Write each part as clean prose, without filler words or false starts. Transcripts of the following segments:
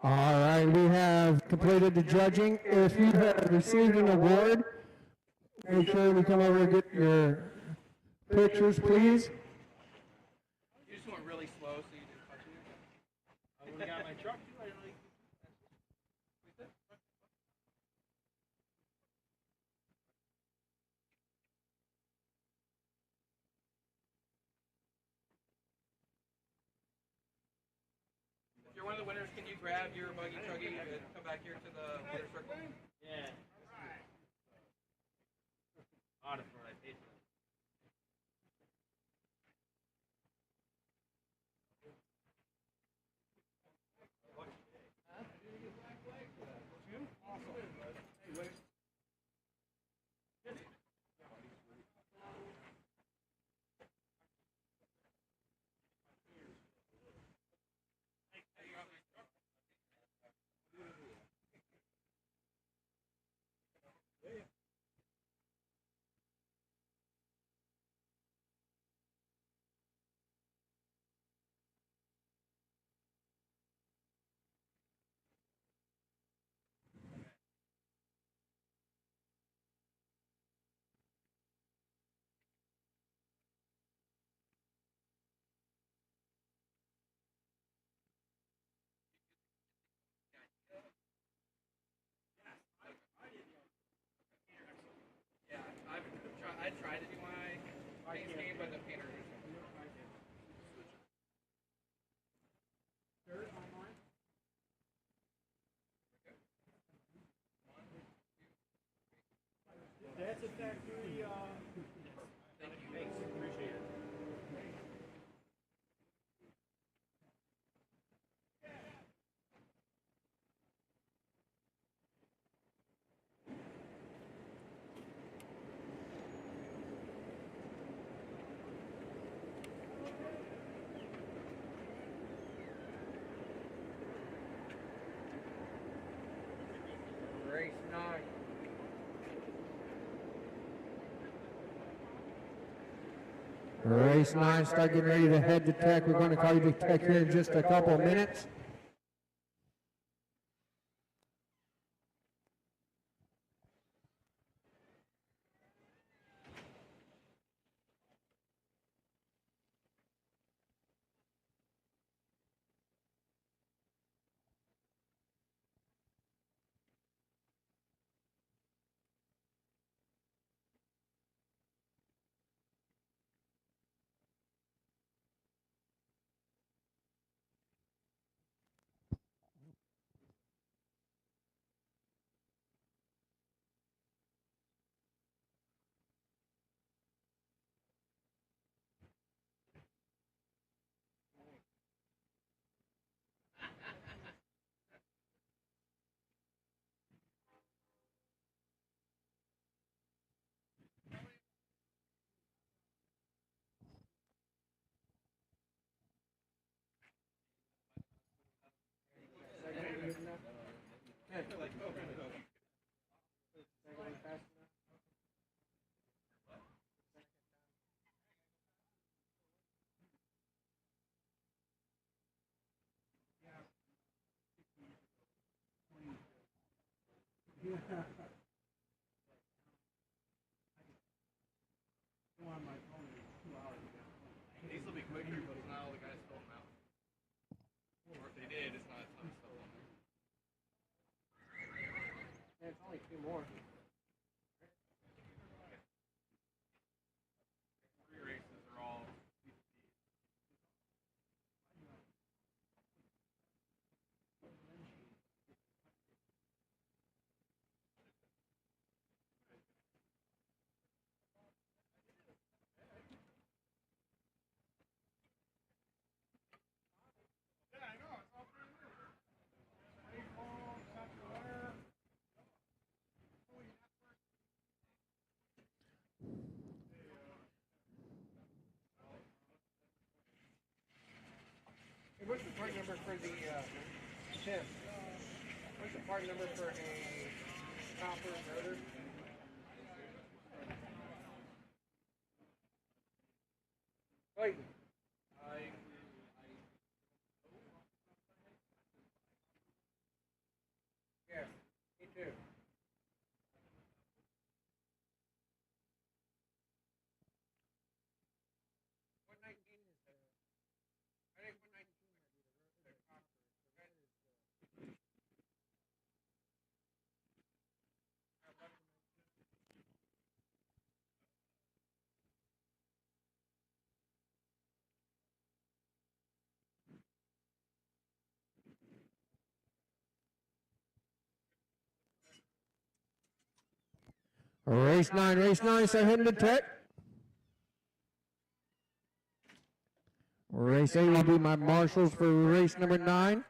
All right, we have completed the judging. If you have received an award, make sure we come over and get your pictures, please. You just went really slow, so you didn't touch it. I would have got my truck too. I didn't really. If you're one of the winners, can you grab your buggy chuggy and come back here to the winner's circle? Yeah. Honestly, I paid for it. I tried to do my paint scheme, but the painter is That's a factory. Thank you. Thanks. Appreciate it. Race 9. Race 9, start getting ready to head to tech. We're going to call you to tech here in just a couple minutes. These will be quicker, but it's not all the guys fill them out. Or if they did, it's not a ton of stuff on there. It's only 2 more. Three races are all. What's the part number for the Tim? What's the part number for a copper rotor? Clayton. Race 9, start heading to Tech. Race 8 will be my marshals for race number 9.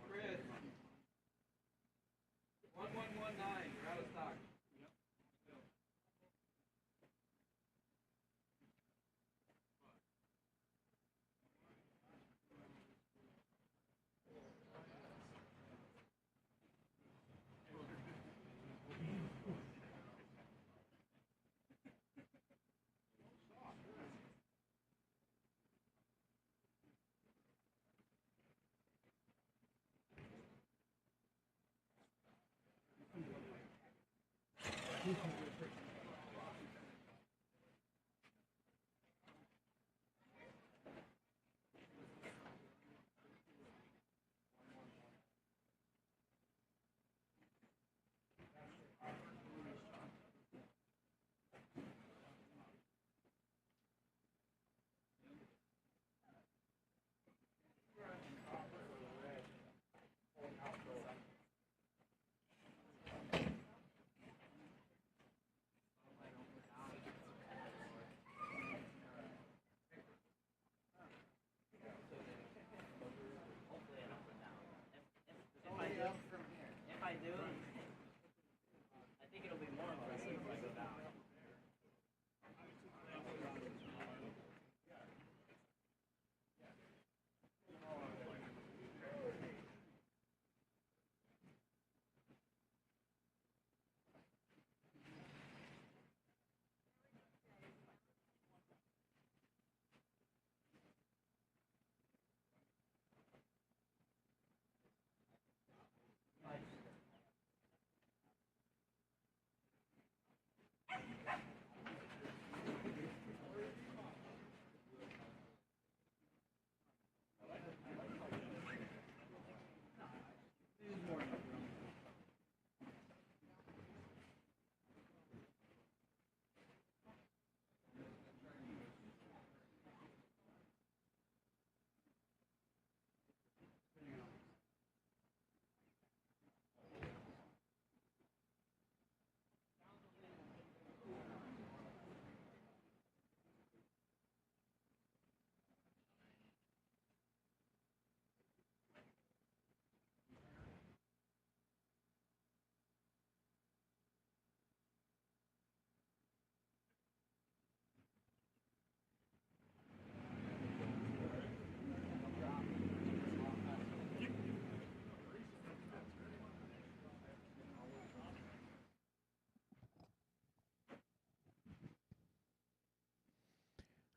Chris. 1119. You're out of stock.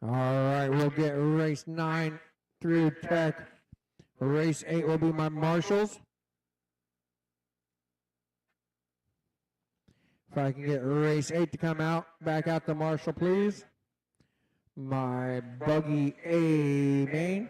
All right, we'll get race 9 through Tech. Race 8 will be my marshals. If I can get race 8 to come out, back out the marshal, please. My Buggy A-main.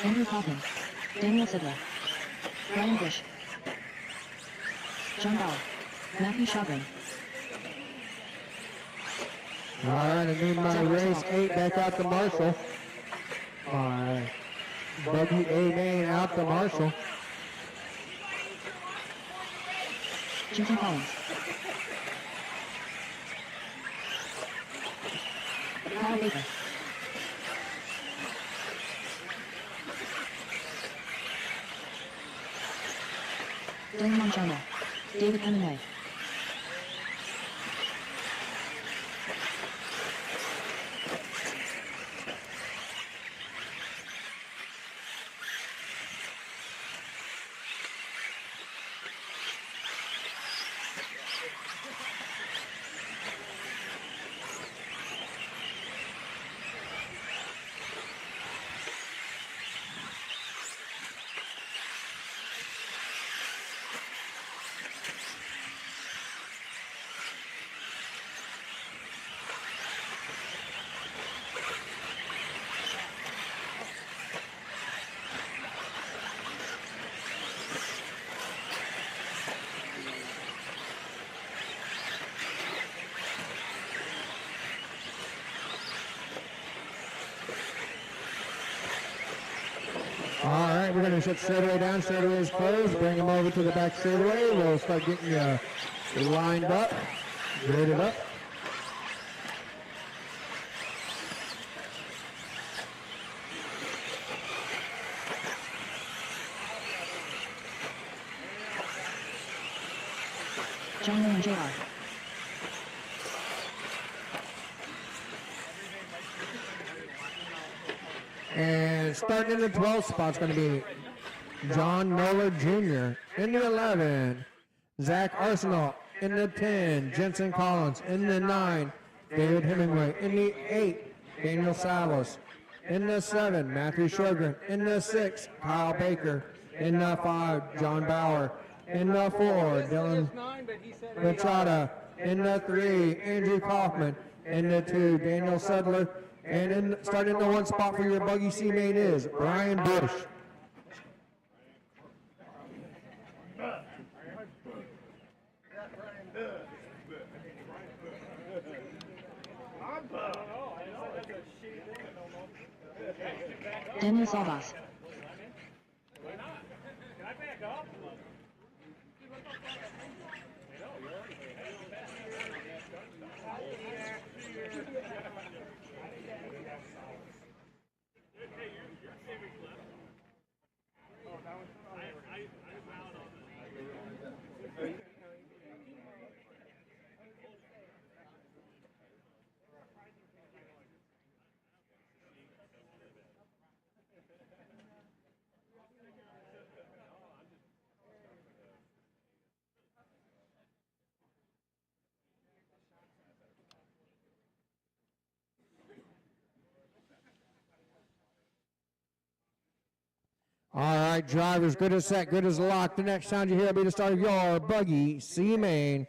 Andrew Kaufman, Daniel Sidler, Ryan Bush, John Bauer, Matthew Shogren. All right, I need my race 8 back out the marshal. My Buggy A-main out the marshal. Jason Collins, Kyle Baker. Dylan Monchano. David Hemingway. All right, we're going to shut straightaway down. Straightaway is closed. Bring them over to the back straightaway. We'll start getting you lined up, graded up. John and JR. And starting in the 12th spot is going to be John Noller Jr. in the 11. Zach Arsenal in the 10. Jensen Collins in the 9. David Hemingway in the 8. Daniel Salos in the 7. Matthew Shogren in the 6. Kyle Baker in the 5. John Bauer in the 4. Dylan Machada in the 3. Andrew Kaufman in the 2. Daniel Sedler. And starting in the 1 spot for your Buggy C-main is Brian Bush. Daniel Salvas. All right, drivers, good as set, good as locked. The next sound you hear will be the start of your Buggy C-main.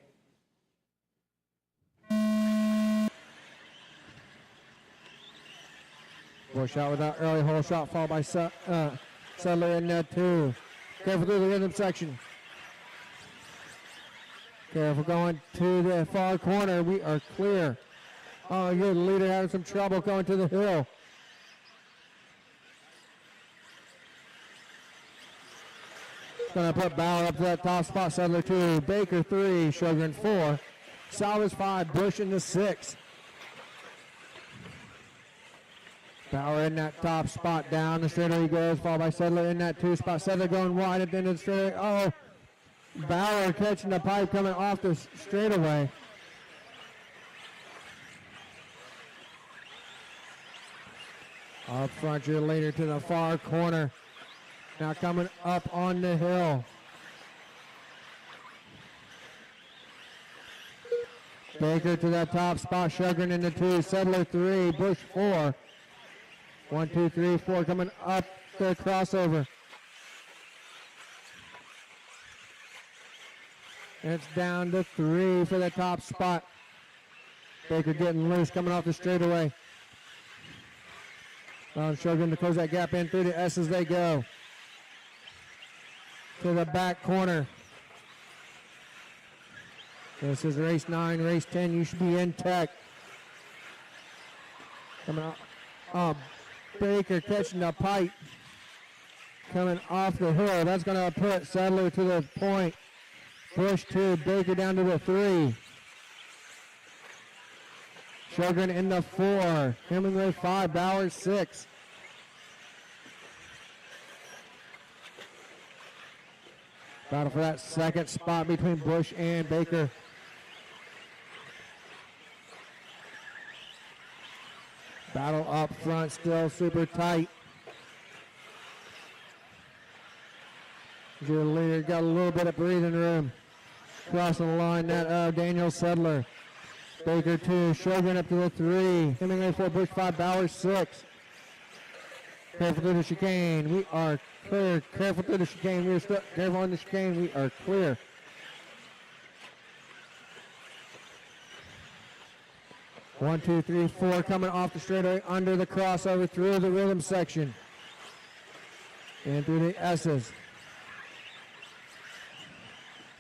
Bush out with that early hole shot, followed by Sedler in net 2. Careful through the rhythm section. Careful going to the far corner. We are clear. Oh, you're the leader having some trouble going to the hill. Going to put Bauer up to that top spot. Sedler 2, Baker 3, Shogren 4, Salvas 5, Bush in the 6. Bauer in that top spot, down the straightaway he goes, followed by Sedler in that 2 spot. Sedler going wide at the end of the straightaway. Oh, Bauer catching the pipe coming off the straightaway. Up front, your leader to the far corner. Now coming up on the hill. Baker to that top spot. Shogren in the 2. Sedler 3. Bush 4. 1, 2, 3, 4 coming up the crossover. It's down to 3 for the top spot. Baker getting loose coming off the straightaway. Shogren to close that gap in through the S as they go. To the back corner. This is race 9, race 10. You should be in tech. Coming out. Oh, Baker catching the pipe. Coming off the hill. That's going to put Sedler to the point. Bush 2, Baker down to the 3. Shogun in the 4. Hemingway 5. Bauer 6. Battle for that second spot between Bush and Baker. Battle up front, still super tight. Your leader got a little bit of breathing room. Crossing the line, that Daniel Sedler. Baker 2, Shogun up to the 3. Hemingway 4, Bush 5, Bauer 6. Careful through the chicane. We are clear. Careful through the chicane. We are still careful on the chicane. We are clear. One, two, three, four coming off the straightaway under the crossover through the rhythm section. And through the S's.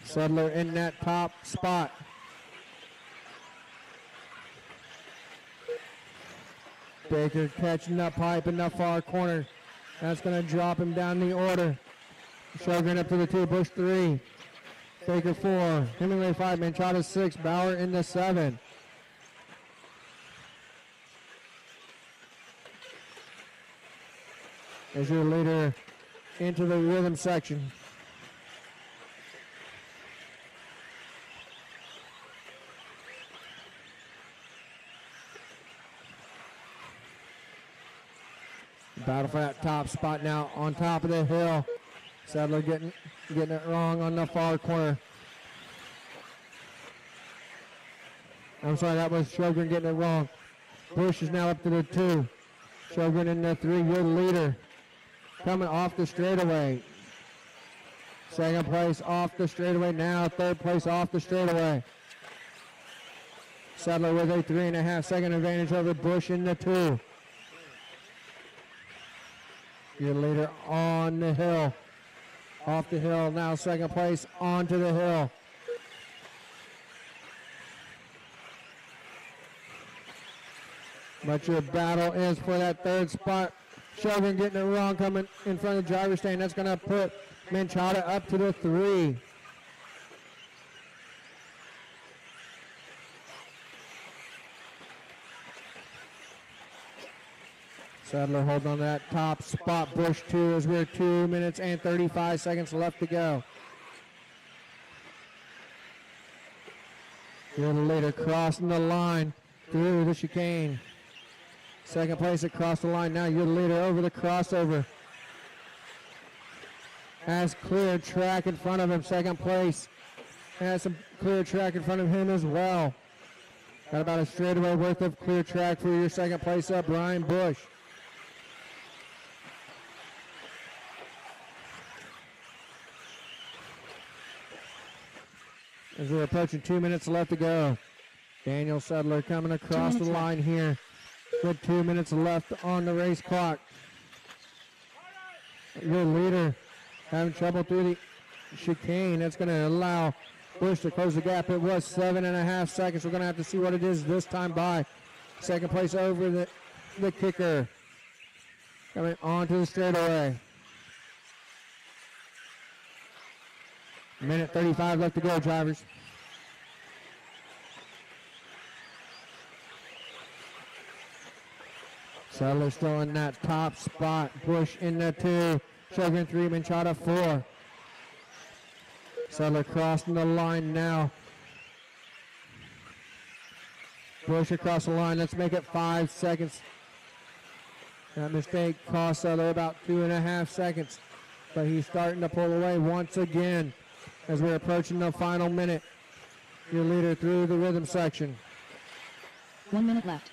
Sedler in that top spot. Baker catching that pipe in the far corner. That's going to drop him down the order. Shogun up to the 2, Bush 3. Baker 4. Hemingway 5, Manchada 6. Bauer in the 7. As your leader into the rhythm section. Battle for that top spot now on top of the hill. Sedler getting it wrong on the far corner. I'm sorry, that was Shogun getting it wrong. Bush is now up to the 2. Shogun in the 3, your leader. Coming off the straightaway. Second place off the straightaway now. Third place off the straightaway. Sedler with a 3.5 second advantage over Bush in the 2. Your leader on the hill. Off the hill now, second place onto the hill. But your battle is for that third spot. Shogun getting it wrong, coming in front of the driver's stand. That's going to put Manchada up to the 3. Sedler holding on that top spot. Bush 2 as we're 2 minutes and 35 seconds left to go. Your leader crossing the line through the chicane. Second place across the line now. Your leader over the crossover. Has clear track in front of him. Second place has some clear track in front of him as well. Got about a straightaway worth of clear track for your second place up, Brian Bush. As we're approaching 2 minutes left to go. Daniel Sedler coming across the line here with 2 minutes left on the race clock. Your leader having trouble through the chicane. That's going to allow Bush to close the gap. It was 7.5 seconds. We're going to have to see what it is this time by. Second place over the kicker. Coming onto the straightaway. Minute 35 left to go, drivers. Sedler still in that top spot. Bush in the 2. Shogun 3, Manchada 4. Sedler crossing the line now. Bush across the line. Let's make it 5 seconds. That mistake cost Sedler about 2.5 seconds. But he's starting to pull away once again as we're approaching the final minute. Your leader through the rhythm section. 1 minute left.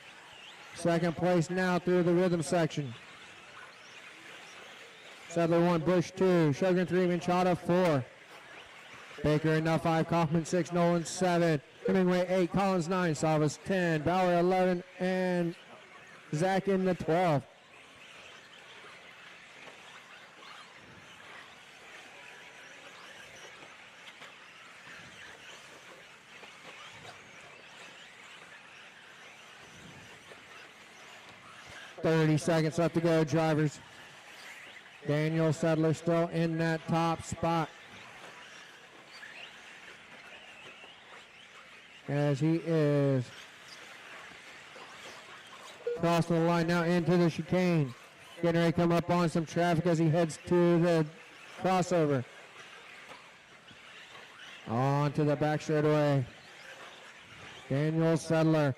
Second place now through the rhythm section. Sedler 1, Bush 2, Shogun 3, Manchada 4. Baker in the 5, Kaufman 6, Nolan 7, Hemingway 8, Collins 9, Salvas 10, Bauer 11, and Zach in the 12. .30 seconds left to go, drivers. Daniel Sedler still in that top spot. As he is Crossing the line now into the chicane. Getting ready to come up on some traffic as he heads to the crossover. On to the back straightaway. Daniel Settler.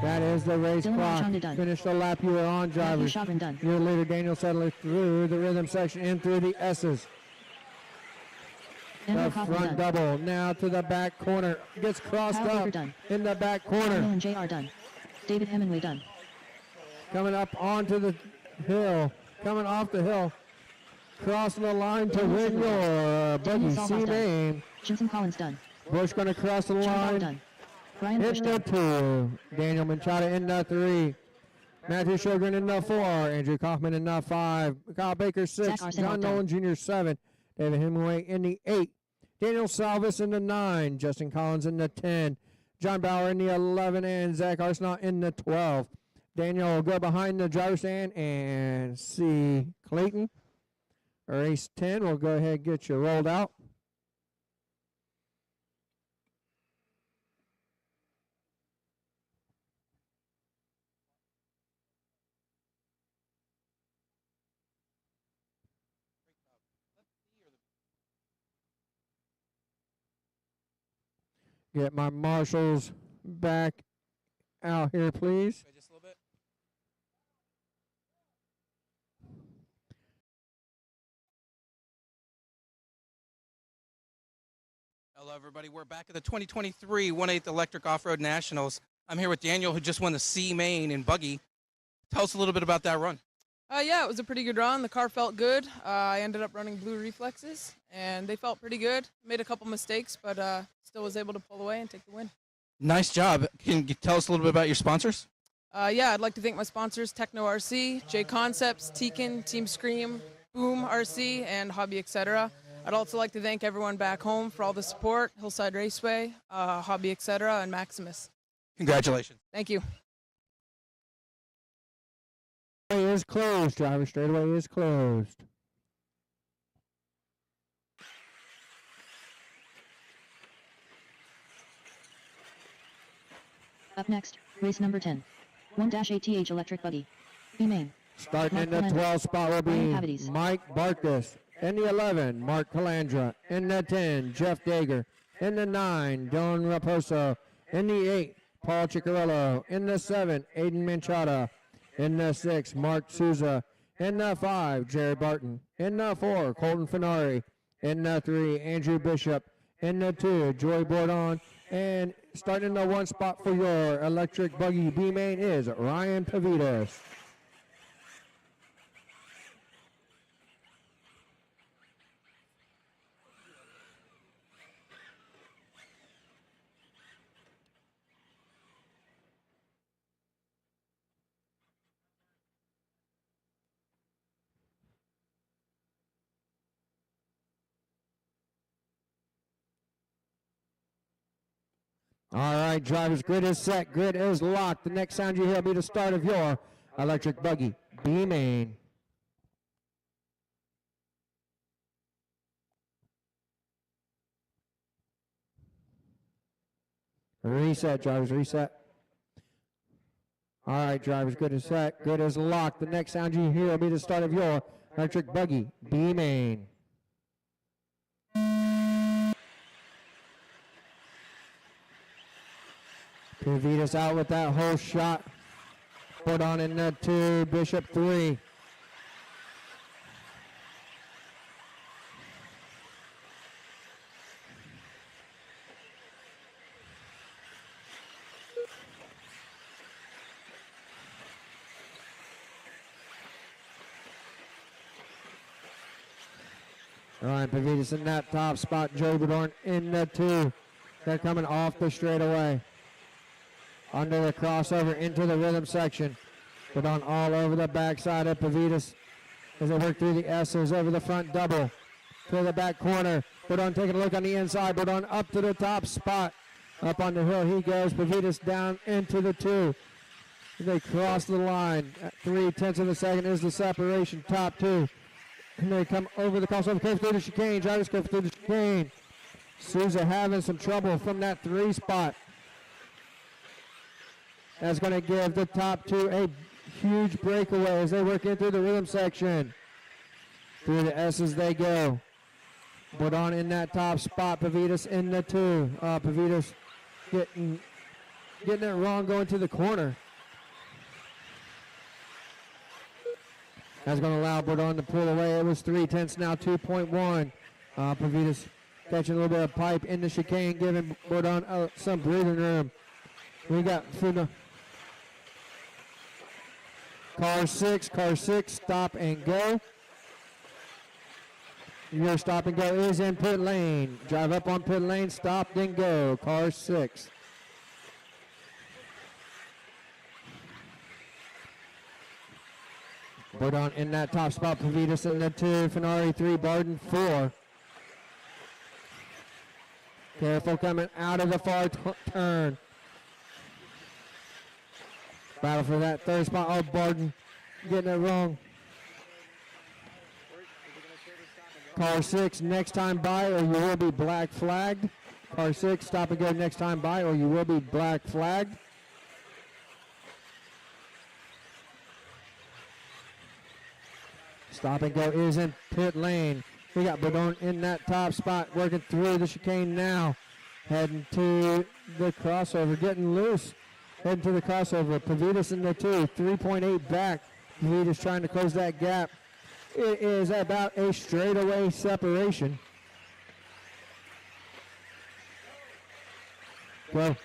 That is the race Dylan clock. Archonda done. Finish the lap you were on, Matthew drivers. Chauvin done. Your leader, Daniel Settler, through the rhythm section in through the S's. Andrew The Kaufman front done. double now to the back corner. Gets crossed Kyle Baker up done. in the back Nolan corner. Jr. done. David Hemingway done. Coming up onto the hill. Coming off the hill. Crossing the line to win your Daniel Buggy Salvas done. C-main. Jensen Collins done. Bush going to cross the John Bauer line. done. Ryan Bush In the done. 2. Daniel Manchada in the 3. Matthew Shogren in the 4. Andrew Kaufman in the 5. Kyle Baker 6. Zach Arsenault John done. Nolan Jr. 7. David Hemingway in the 8. Daniel Salvas in the 9. Justin Collins in the 10. John Bauer in the 11. And Zach Arsenault in the 12. Daniel will go behind the driver's stand and see Clayton. Race 10. We'll go ahead and get you rolled out. Get my marshals back out here, please. Wait just a little bit. Hello, everybody. We're back at the 2023 1/8 Electric Off-Road Nationals. I'm here with Daniel, who just won the C-main in Buggy. Tell us a little bit about that run. Yeah, it was a pretty good run. The car felt good. I ended up running blue reflexes, and they felt pretty good. Made a couple mistakes, but still was able to pull away and take the win. Nice job. Can you tell us a little bit about your sponsors? Yeah, I'd like to thank my sponsors, Techno RC, J Concepts, Tekin, Team Scream, Boom RC, and Hobby Etc. I'd also like to thank everyone back home for all the support, Hillside Raceway, Hobby Etc., and Maximus. Congratulations. Thank you. Straightaway is closed. Driver straightaway is closed. Up next, race number 10. 1-ATH Electric Buggy. B-main. Starting in Mark the Calandra. 12 spot will be Ryan Cavities. Mike Barkus. In the 11, Mark Calandra. In the 10, Jeff Dager. In the 9, Dylan Raposo. In the 8, Paul Ciccarello. In the 7, Aiden Manchada. In the 6, Mark Souza. In the 5, Jerry Barton. In the 4, Colton Finari. In the 3, Andrew Bishop. In the 2, Joy Bordon. And starting in the 1 spot for your electric buggy B-main is Ryan Pavitas. All right, drivers, grid is set, grid is locked. The next sound you hear will be the start of your electric buggy B-main. Reset, drivers, reset. All right, drivers, grid is set, grid is locked. The next sound you hear will be the start of your electric buggy B-main. Pavitas out with that whole shot. Put on in the 2, Bishop 3. Ryan Pavitas in that top spot. Joe Bedorn in the 2. They're coming off the straightaway. Under the crossover into the rhythm section. Bedorn all over the backside of Pavitas as they work through the S's over the front double to the back corner. Bedorn taking a look on the inside. Bedorn up to the top spot. Up on the hill he goes. Pavitas down into the 2. They cross the line. At 0.3 of a second is the separation. Top 2. And they come over the crossover, curve through the chicane. Drivers go through the chicane. Souza having some trouble from that 3 spot. That's going to give the top 2 a huge breakaway as they work in through the rhythm section. Through the S's they go. Bordon in that top spot. Pavitas in the 2. Pavitas getting it wrong going to the corner. That's going to allow Bordon to pull away. It was 3/10 now, 2.1. Pavitas catching a little bit of pipe in the chicane, giving Bordon some breathing room. We got Funa. Car 6, stop and go. Your stop and go is in pit lane. Drive up on pit lane, stop, then go. Car 6. Bordon in that top spot. Pavitas in the 2. Fenari 3. Barden 4. Careful coming out of the far turn. Battle for that 3rd spot. Oh, Barden getting it wrong. Car 6, next time by or you will be black flagged. Car 6, stop and go next time by or you will be black flagged. Stop and go is in pit lane. We got Bordon in that top spot, working through the chicane now. Heading to the crossover, getting loose. Heading to the crossover. Pavitas in the 2, 3.8 back. Pavitas trying to close that gap. It is about a straightaway separation. Go.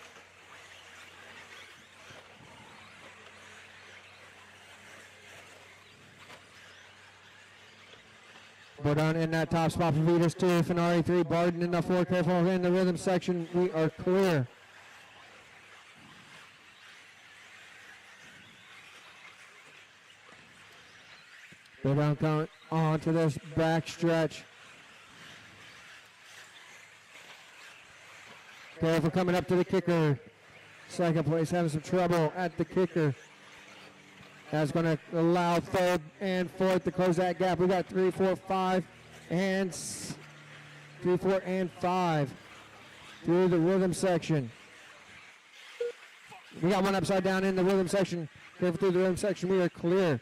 Bordon in that top spot. Pavitas 2, Fenari 3, Barden in the 4. Careful in the rhythm section. We are clear. Bordon coming on to this back stretch. Careful coming up to the kicker. Second place having some trouble at the kicker. That's going to allow 3rd and 4th to close that gap. We got 3, 4, 5, and 3, 4, and 5 through the rhythm section. We got one upside down in the rhythm section. Careful through the rhythm section. We are clear.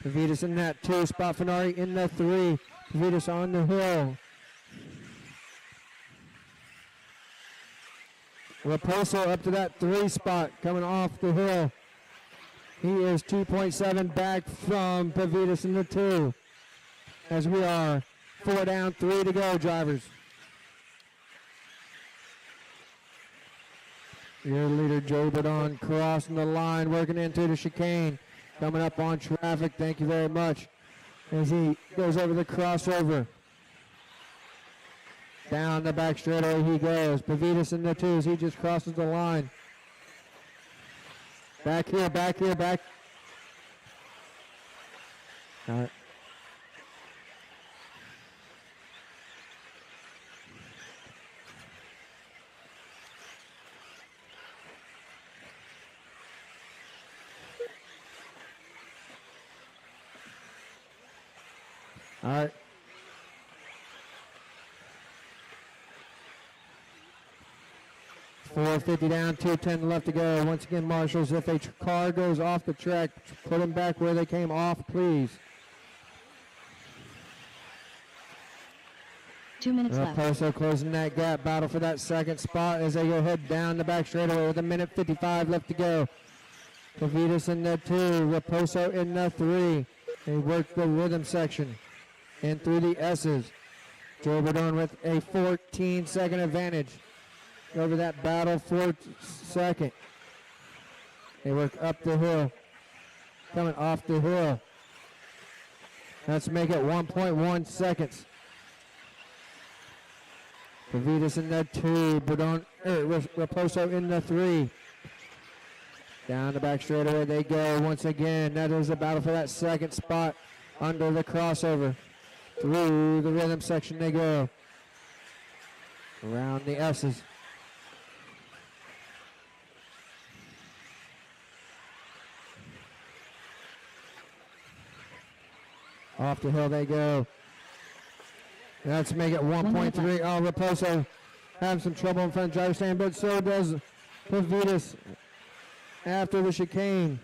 Pavitas in that 2 spot. Fenari in the 3. Pavitas on the hill. Raposo up to that 3 spot coming off the hill. He is 2.7 back from Pavitas in the 2. As we are 4 down, 3 to go, drivers. Your leader, Joe Bordon, crossing the line, working into the chicane. Coming up on traffic, thank you very much. As he goes over the crossover. Down the back straightaway he goes. Pavitas in the 2 as he just crosses the line. Back here, back. All right. All right. .450 down, 2:10 left to go. Once again, marshals, if a car goes off the track, put them back where they came off, please. 2 minutes left. Raposo closing that gap. Battle for that 2nd spot as they go head down the back straightaway with 1:55 left to go. Pavitas in the 2, Raposo in the 3. They work the rhythm section and through the S's. Joe Bordon with a 14-second advantage over that battle for 2nd. They work up the hill, coming off the hill. Let's make it 1.1 seconds. Pavitas in the 2, Bordon, Raposo in the 3. Down the back straightaway they go once again. That is a battle for that 2nd spot under the crossover. Through the rhythm section they go. Around the S's. Off the hill they go. Let's make it 1.3. Oh, Raposo having some trouble in front of driver stand, but so does Pavitas. after the chicane.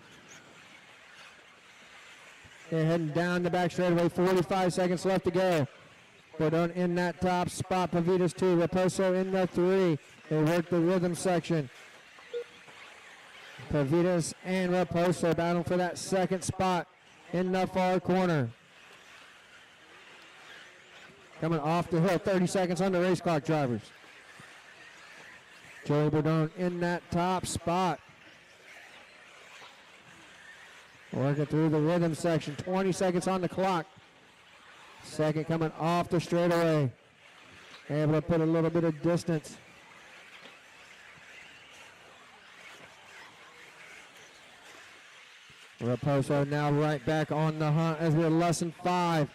They're heading down the back straightaway. 45 seconds left to go. Bordone in that top spot. Pavitas 2. Raposo in the 3. They work the rhythm section. Pavitas and Raposo battling for that second spot in the far corner. Coming off the hill. 30 seconds on the race clock, drivers. Joey Bordone in that top spot. Working through the rhythm section. 20 seconds on the clock. Second coming off the straightaway. Able to put a little bit of distance. Raposo now right back on the hunt as we're less than 5.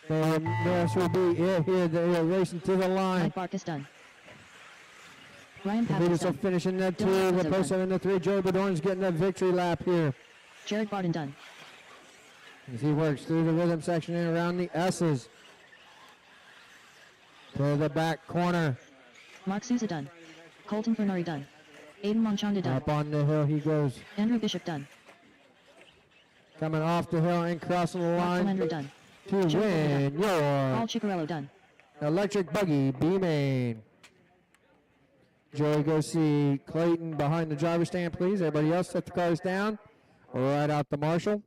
This will be it here. They are racing to the line. Mike Bark is done. Ryan Pavitas Pavitas will done. finish in the 2. Dylan Raposo Raposo in the 3. Joey Bordorne's getting a victory lap here. Jared Barden done. As he works through the rhythm section and around the S's. To the back corner. Mark Souza done. Colton Fernari done. Aiden Monchonda done. Up on the hill he goes. Andrew Bishop done. Coming off the hill and crossing the Mark line Calandra done. to Joe win Paul your Ciccarello done. electric buggy B-main. Joey, go see Clayton behind the driver's stand, please. Everybody else, set the cars down. Right out the marshal.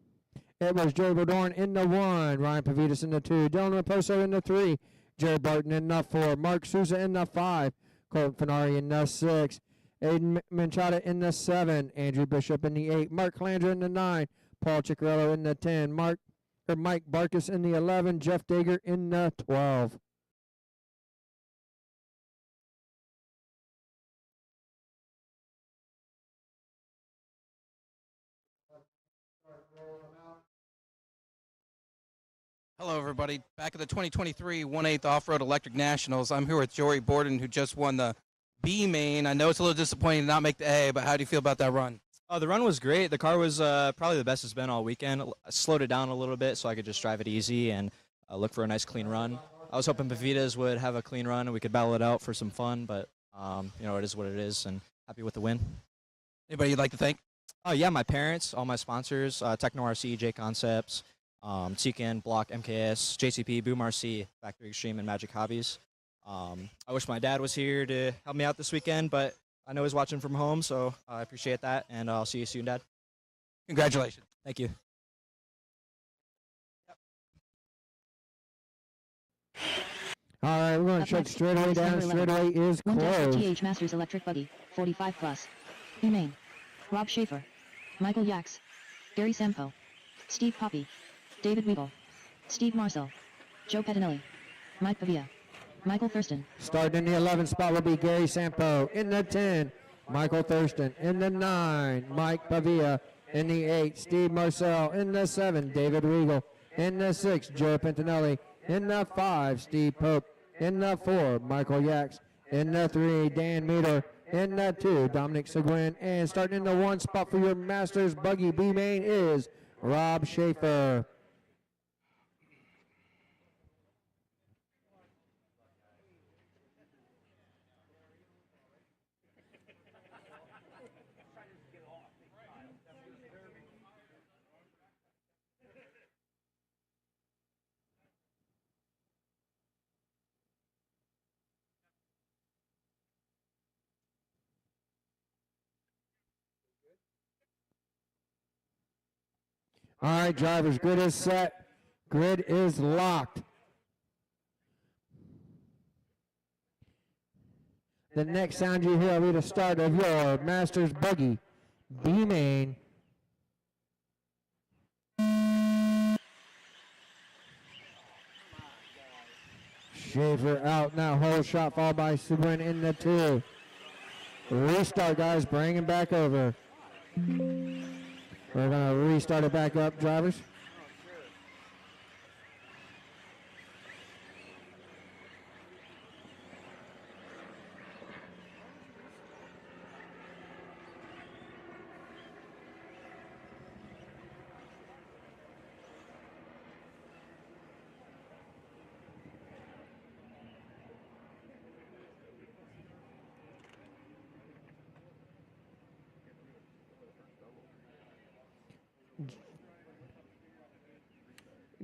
It was Joey Bordorne in the 1. Ryan Pavitas in the 2. Dylan Raposo in the 3. Jared Barton in the 4. Mark Souza in the 5. Colton Fernari in the 6. Aiden Manchada in the 7. Andrew Bishop in the 8. Mark Calandra in the 9. Paul Ciccarello in the 10. Mike Barkus in the 11. Jeff Dager in the 12. Hello, everybody. Back at the 2023 1/8 Off-Road Electric Nationals. I'm here with Joey Borden, who just won the B-main. I know it's a little disappointing to not make the A, but how do you feel about that run? The run was great. The car was probably the best it's been all weekend. I slowed it down a little bit so I could just drive it easy and look for a nice clean run. I was hoping Pavitas would have a clean run and we could battle it out for some fun, but it is what it is, and happy with the win. Anybody you'd like to thank? Oh yeah, my parents, all my sponsors, Techno RC, J Concepts, Tekin, Block, MKS, JCP, Boom RC, Factory Extreme, and Magic Hobbies. I wish my dad was here to help me out this weekend, but I know he's watching from home, so I appreciate that, and I'll see you soon, Dad. Congratulations. Thank you. All right, we're going to Up shut next, straightaway race down. number 11. Straightaway is 1 closed. TH Masters Electric Buggy, 45 plus. B-main. Rob Schaefer. Michael Yax. Gary Sampo. Steve Poppy. David Weigel. Steve Marcel. Joe Pettinelli. Mike Pavia. Michael Thurston. Starting in the 11th spot will be Gary Sampo. In the 10, Michael Thurston. In the 9, Mike Pavia. In the 8, Steve Marcel. In the 7, David Weigel. In the 6, Joe Pentinelli. In the 5, Steve Pope. In the 4, Michael Yax. In the 3, Dan Meter. In the 2, Dominic Seguin. And starting in the 1 spot for your Masters Buggy B-main is Rob Schaefer. All right, drivers, grid is set. Grid is locked. The next sound you hear will be the start of your Masters Buggy B-main. Schaefer out now, whole shot followed by Seguin in the 2. Restart, guys, bring him back over. We're going to restart it back up, drivers.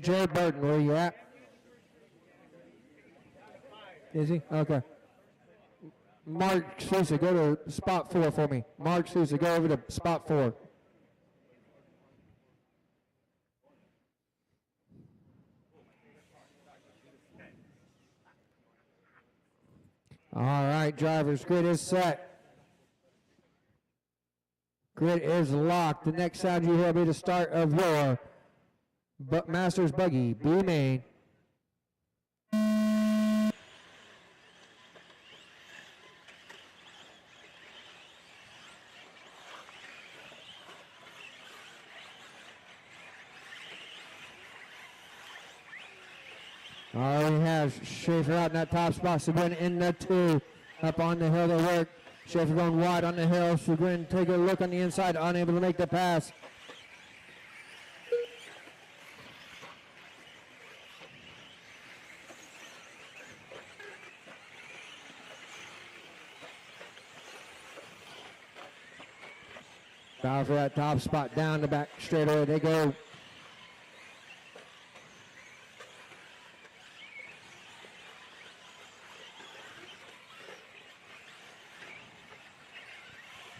Jay Burton, where you at? Is he? Okay. Mark Sousa, go to spot 4 for me. Mark Sousa, go over to spot 4. All right, drivers, grid is set. Grid is locked. The next sound you hear will be the start of your Masters Buggy B-main. We have Schaefer out in that top spot. Seguin in the 2. Up on the hill they work. Schaefer going wide on the hill. Seguin take a look on the inside. Unable to make the pass. Battle for that top spot. Down the back straightaway they go.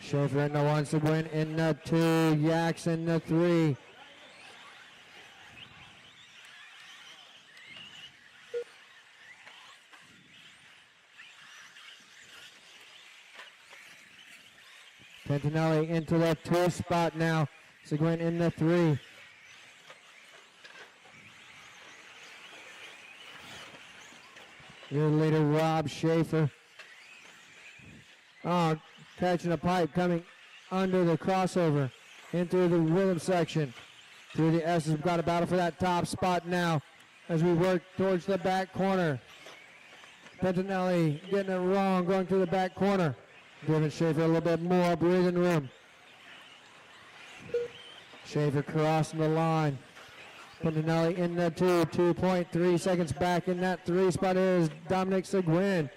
Schaefer in the 1, Seguin in the 2, Yaks in the 3. Pentinelli into the 2 spot now. Seguin in the 3. Your leader, Rob Schaefer. Oh, catching a pipe coming under the crossover into the rhythm section. Through the S's, we've got a battle for that top spot now as we work towards the back corner. Pentinelli getting it wrong, going to the back corner. Giving Schaefer a little bit more breathing room. Schaefer crossing the line. Pentinelli in the 2, 2.3 seconds back in that 3 spot is Dominic Seguin.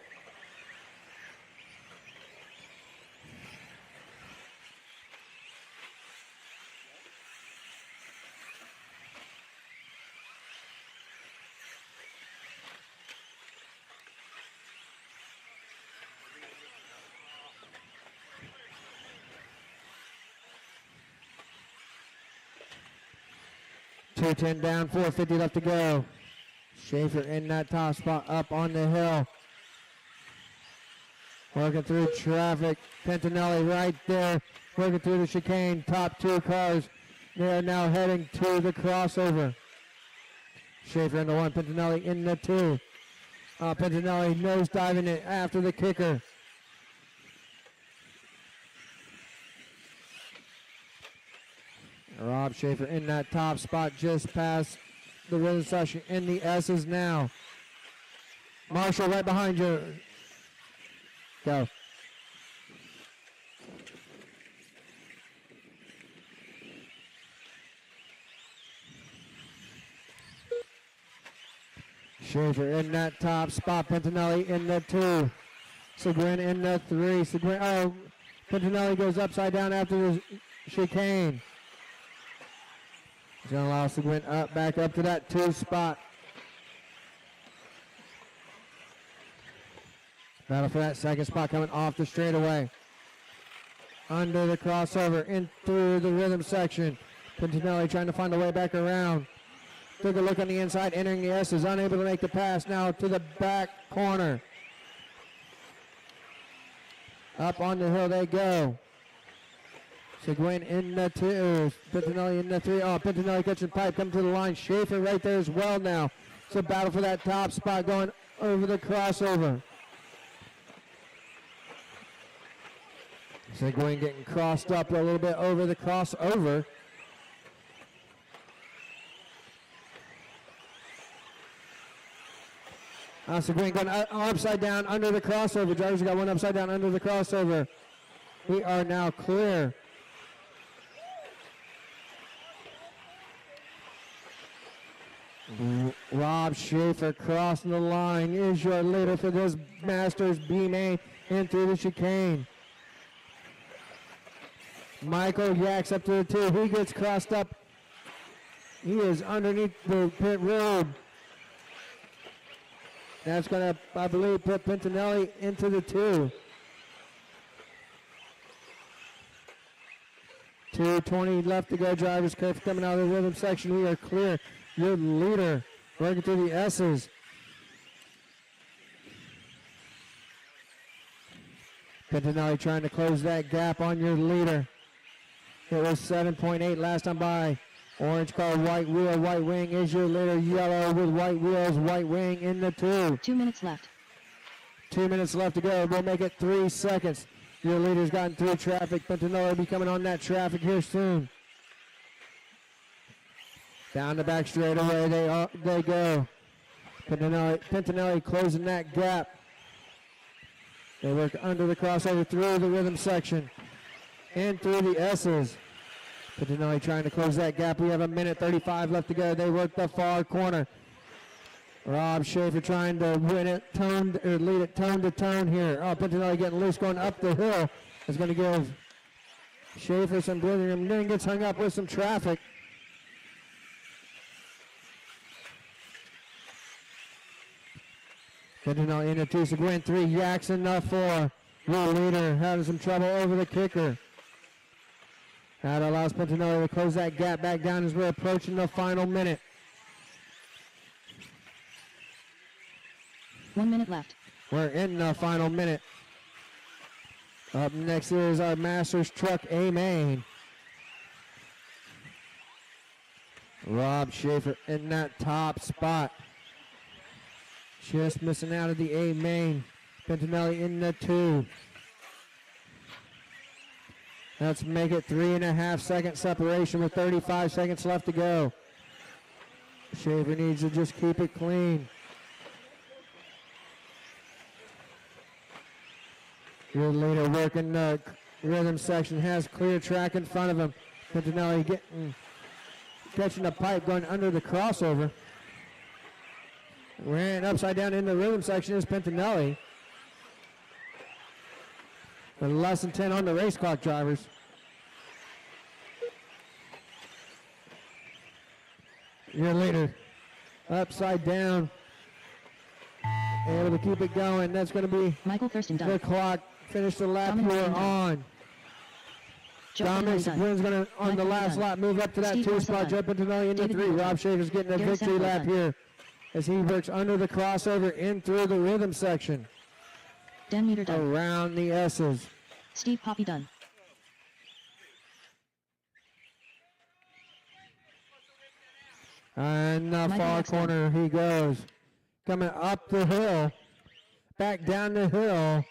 .210 down, 450 left to go. Schaefer in that top spot up on the hill. Working through traffic. Pentinelli right there. Working through the chicane. Top 2 cars. They are now heading to the crossover. Schaefer in the 1. Pentinelli in the 2. Pentinelli nose diving it after the kicker. Rob Schaefer in that top spot just past the rhythm section in the S's now. Marshall right behind you. Go. Schaefer in that top spot. Pentinelli in the 2. Seguin in the 3. Pentinelli goes upside down after the chicane. He's going to allow Seguin back up to that 2 spot. Battle for that second spot coming off the straightaway. Under the crossover, in through the rhythm section. Pentinelli trying to find a way back around. Took a look on the inside, entering the S's, unable to make the pass now to the back corner. Up on the hill they go. Seguin in the 2, Pentinelli in the 3. Pentinelli catching pipe, coming to the line. Schaefer right there as well now. It's a battle for that top spot going over the crossover. Seguin getting crossed up a little bit over the crossover. Seguin going upside down under the crossover. Drivers got one upside down under the crossover. We are now clear. Rob Schaefer crossing the line is your leader for this Masters B-main in through the chicane. Michael Yaks up to the 2. He gets crossed up He is underneath the pit road. That's going to, I believe, put Pintinelli into the 2. 2:20 left to go. Drivers careful coming out of the rhythm section. We are clear. Your leader working through the S's. Pintinelli trying to close that gap on your leader. It was 7.8 last time by. Orange car, white wheel, white wing is your leader. Yellow with white wheels, white wing in the 2. 2 minutes left. 2 minutes left to go. We'll make it 3 seconds. Your leader's gotten through traffic. Pintinelli will be coming on that traffic here soon. Down the back straightaway they go. Pintinelli closing that gap. They work under the crossover through the rhythm section. In through the S's. Pintinelli trying to close that gap. We have 1:35 left to go. They work the far corner. Rob Schaefer trying to win it, lead it tone to tone here. Oh, Pintinelli getting loose going up the hill. Is going to give Schaefer some breathing room. Then gets hung up with some traffic. Pintinelli into 2, Seguin 3, Jackson 4. Your leader having some trouble over the kicker. That allows Pintinelli to close that gap back down as we're approaching the final minute. 1 minute left. We're in the final minute. Up next is our Masters truck A-main. Rob Schaefer in that top spot. Just missing out of the A-main. Pintinelli in the 2. Let's make it 3.5 second separation with 35 seconds left to go. Schaefer needs to just keep it clean. Your leader working the rhythm section, has clear track in front of him. Pintinelli catching the pipe, going under the crossover. Ran upside down in the rhythm section is Pintinelli. With less than 10 on the race clock, drivers. Your leader upside down. Able to keep it going. That's going to be Michael Thurston done. the clock. Finish the lap Dominic you are Done. on. Joe Dominic Pintinelli done. Seguin's going to, on the Michael last done. lap, move up to that Steve 2 Marcel spot. done. Joe Pintinelli in the David 3. Weaver Rob done. Schaefer's getting a Gary victory Semple lap done. here as he works under the crossover in through the rhythm section. Dan Meter done. Around the S's. Steve Poppy done. And the Michael far Jackson. corner he goes. Coming up the hill. Back down the hill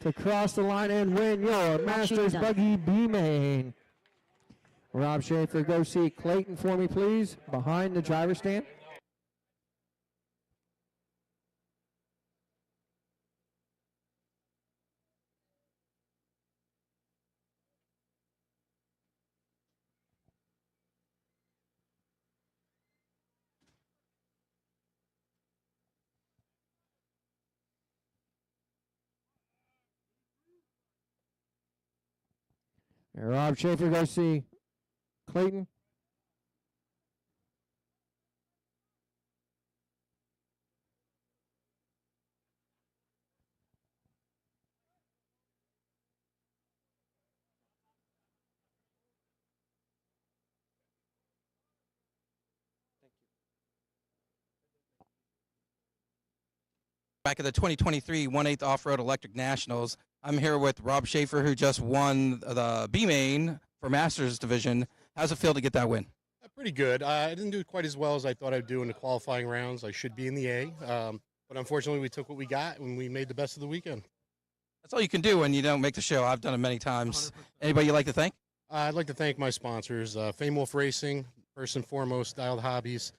to cross the line and win your Masters done. Buggy B-main. Rob Schaefer, go see Clayton for me, please, behind the driver's stand. Rob Schaefer, go see Clayton. Back at the 2023 1/8 Offroad Electric Nationals, I'm here with Rob Schaefer, who just won the B-main for Masters Division. How's it feel to get that win? Pretty good. I didn't do quite as well as I thought I'd do in the qualifying rounds. I should be in the A, but unfortunately we took what we got and we made the best of the weekend. That's all you can do when you don't make the show. I've done it many times. 100%. Anybody you'd like to thank? I'd like to thank my sponsors, Fame Wolf Racing, first and foremost, Dialed Hobbies,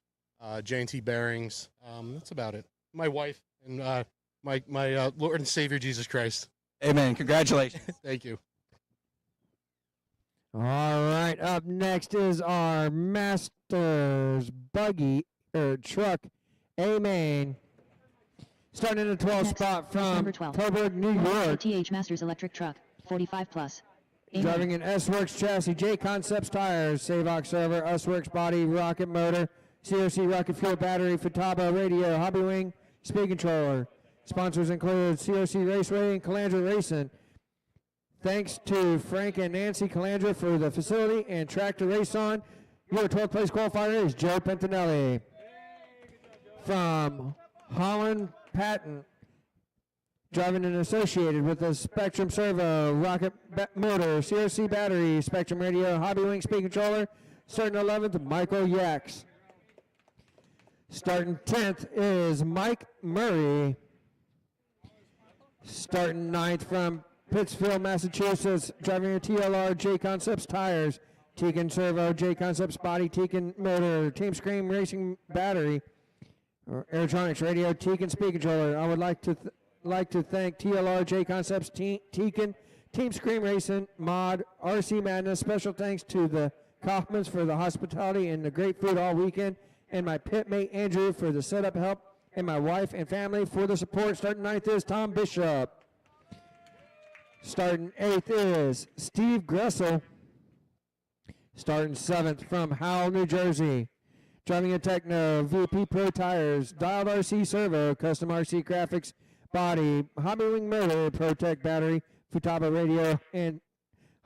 J&T Bearings. That's about it. My wife and my Lord and Savior Jesus Christ. Amen. Congratulations. Thank you. All right, up next is our Masters Buggy truck A-main. Starting in the 12th Next, spot race from number 12. Coburg, New York. ATH Masters Electric Truck, 45 plus. Driving an S-Works chassis, J Concepts tires, Savox server, S-Works body, rocket motor, COC rocket fuel battery, Futaba radio, Hobby Wing, speed controller. Sponsors include COC Raceway and Calandra Racing. Thanks to Frank and Nancy Calandra for the facility and track to race on. Your 12th place qualifier is Joe Pentinelli. From Holland Patton, driving and associated with the Spectrum Servo, rocket motor, CRC battery, Spectrum radio, Hobby Wing speed controller. Starting 11th, Michael Yax. Starting 10th is Mike Murray. Starting 9th from Pittsfield, Massachusetts, driving a TLR J Concepts tires, Tekin Servo, J Concepts body, Tekin motor, Team Scream racing battery, electronics radio, Tekin speed controller. I would like to thank TLR J Concepts, Tekin, Team Scream Racing, Mod, RC Madness. Special thanks to the Kaufmans for the hospitality and the great food all weekend, and my pitmate Andrew for the setup help, and my wife and family for the support. Starting 9th is Tom Bishop. Starting 8th is Steve Gressel. Starting 7th from Howell, New Jersey. Driving a Techno, VP Pro Tires, Dialed RC Servo, Custom RC Graphics, Body, Hobby Wing Motor, ProTech Battery, Futaba Radio, and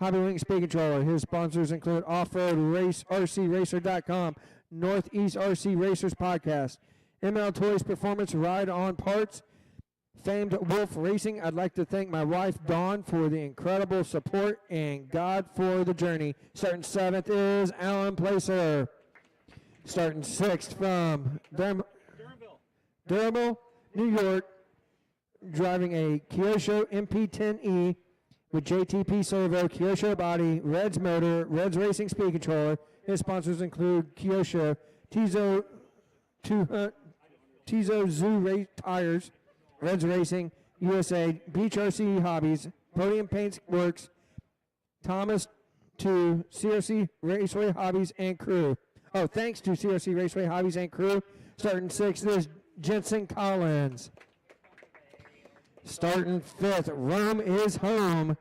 Hobby Wing Speed Controller. His sponsors include Offroad Race, RCRacer.com, Northeast RC Racers Podcast, ML Toys Performance Ride On Parts, famed Wolf Racing. I'd like to thank my wife, Dawn, for the incredible support, and God for the journey. Starting 7th is Alan Placer. Starting 6th from Durable, New York, driving a Kyosho MP10E with JTP Servo, Kyosho body, Reds motor, Reds Racing speed controller. His sponsors include Kyosho, Tizo Zoo Tires, Reds Racing, USA, Beach RC Hobbies, Podium Paints Works, Thomas to CRC Raceway Hobbies and Crew. Oh, thanks to CRC Raceway Hobbies and Crew. Starting 6th is Jensen Collins. Starting 5th, Rome is Home.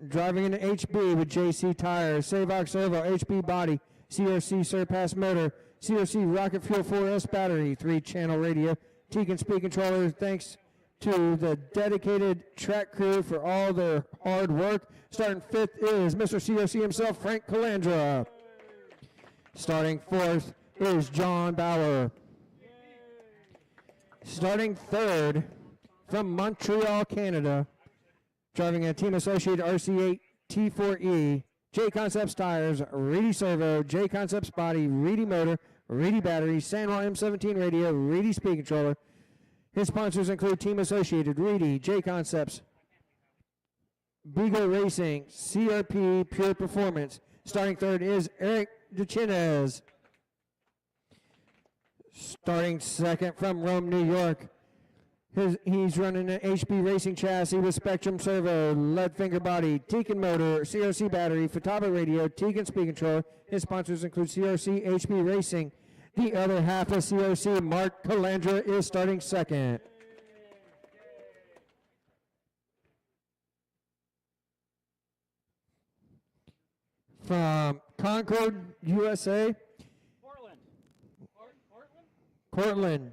Driving an HB with JC Tires, Savox Servo, HB Body, CRC Surpass Motor, CRC Rocket Fuel 4S Battery, 3-channel radio, Tegan Speed Controller. Thanks to the dedicated track crew for all their hard work. Starting 5th is Mr. CRC himself, Frank Calandra. Starting 4th is John Bauer. Starting 3rd from Montreal, Canada, driving a Team Associated RC8 T4E, J Concepts Tires, Reedy Servo, J Concepts Body, Reedy Motor, Reedy Battery, San Juan M17 Radio, Reedy Speed Controller. His sponsors include Team Associated, Reedy, J Concepts, Beagle Racing, CRP Pure Performance. Starting 3rd is Eric DeChinez. Starting 2nd from Rome, New York. He's running an HB Racing chassis with Spectrum Servo, lead finger body, Tekin motor, CRC battery, Futaba radio, Tekin speed controller. His sponsors include CRC, HB Racing. The other half of CRC, Mark Calandra, is starting 2nd. From Concord, USA. Cortland,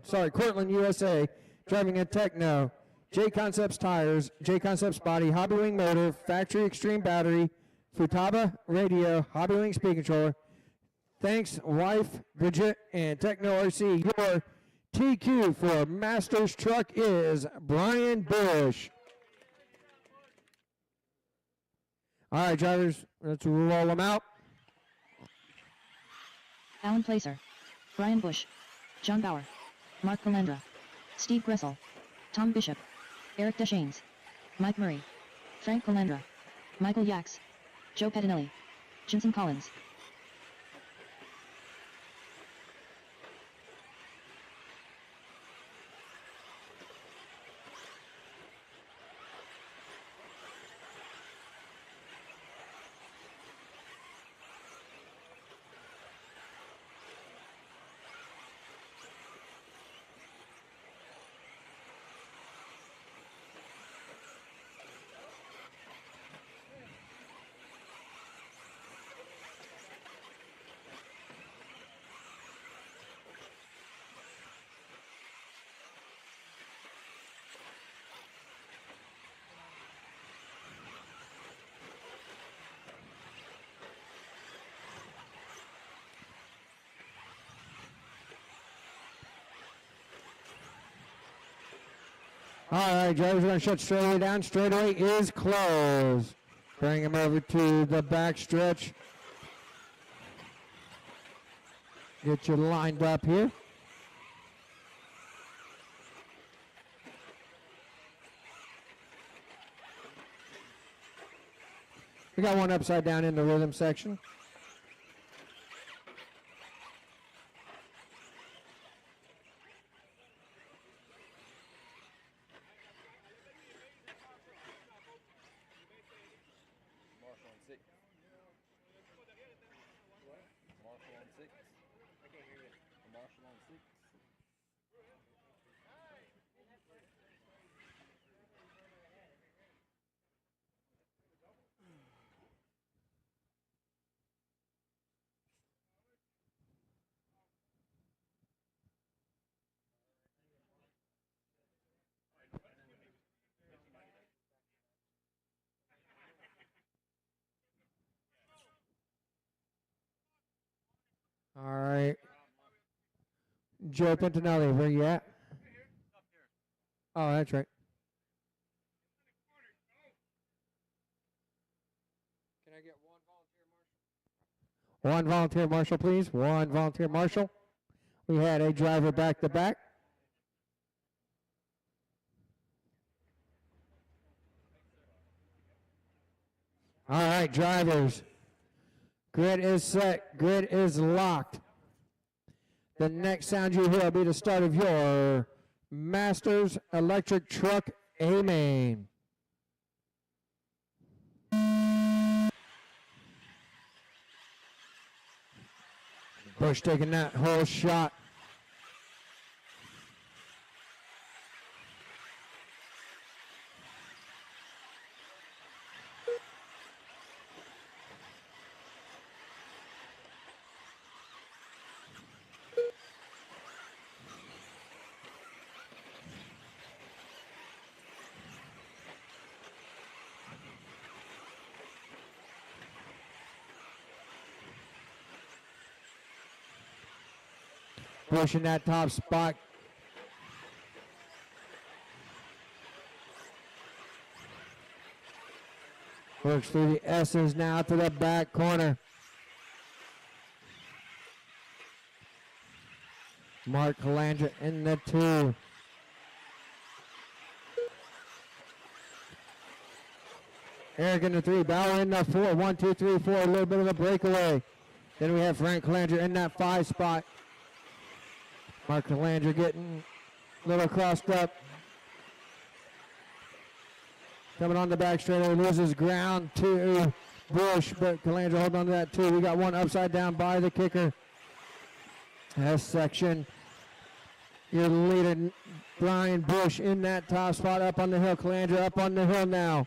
USA. Driving a Techno, J Concepts Tires, J Concepts Body, Hobby Wing Motor, Factory Extreme Battery, Futaba Radio, Hobby Wing Speed Controller. Thanks, wife, Bridget, and Techno RC. Your TQ for Masters Truck is Brian Bush. All right, drivers, let's roll them out. Alan Placer, Brian Bush, John Bauer, Mark Calandra, Steve Gressel, Tom Bishop, Eric Deschaines, Mike Murray, Frank Calandra, Michael Yax, Joe Pettinelli, Jensen Collins. All right, drivers are going to shut straightaway down. Straightaway is closed. Bring him over to the back stretch. Get you lined up here. We got one upside down in the rhythm section. All right. Joe Pintinelli, where you at? Oh, that's right. Can I get one volunteer marshal, please? One volunteer marshal. We had a driver back to back. All right, drivers. Grid is set. Grid is locked. The next sound you hear will be the start of your Masters Electric Truck A-main. Bush taking that whole shot. Bush in that top spot. Works through the S's now to the back corner. Mark Calandra in the 2. Eric in the 3. Bauer in the 4. 1, 2, 3, 4. A little bit of a breakaway. Then we have Frank Calandra in that 5 spot. Mark Calandra getting a little crossed up. Coming on the back straightaway, loses ground to Bush, but Calandra holding on to that 2. We got one upside down by the kicker. S section. Your leader, Brian Bush, in that top spot up on the hill. Calandra up on the hill now.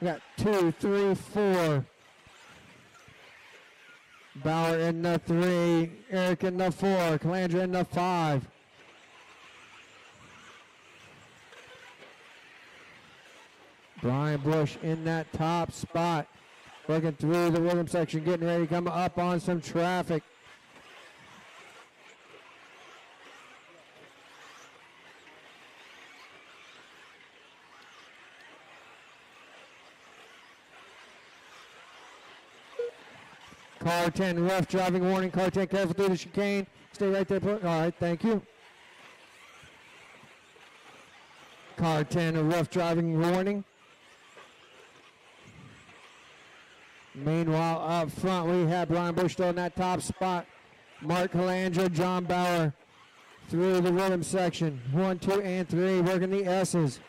We got 2, 3, 4. Bauer in the 3, Eric in the 4, Calandra in the 5. Brian Bush in that top spot. Working through the rhythm section, getting ready to come up on some traffic. Car 10, rough driving warning. Car 10, careful through the chicane. Stay right there. All right, thank you. Car 10, a rough driving warning. Meanwhile, up front, we have Brian Bush still in that top spot. Mark Calandra, John Bauer through the rhythm section. 1, 2, and 3, working the S's.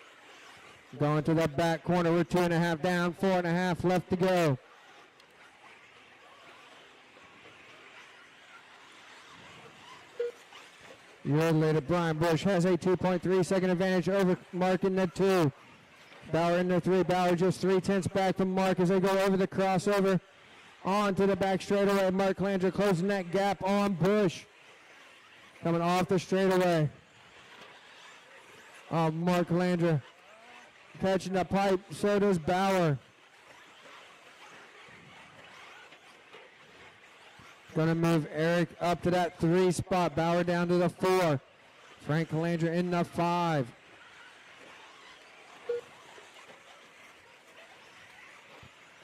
Going to the back corner. We're 2.5 down, 4.5 left to go. Your leader, Brian Bush, has a 2.3 second advantage over Mark in the 2. Bauer in the 3. Bauer just 3/10 back from Mark as they go over the crossover onto the back straightaway. Mark Calandra closing that gap on Bush. Coming off the straightaway. Mark Calandra catching the pipe. So does Bauer. Going to move Eric up to that 3 spot. Bauer down to the 4. Frank Calandra in the 5.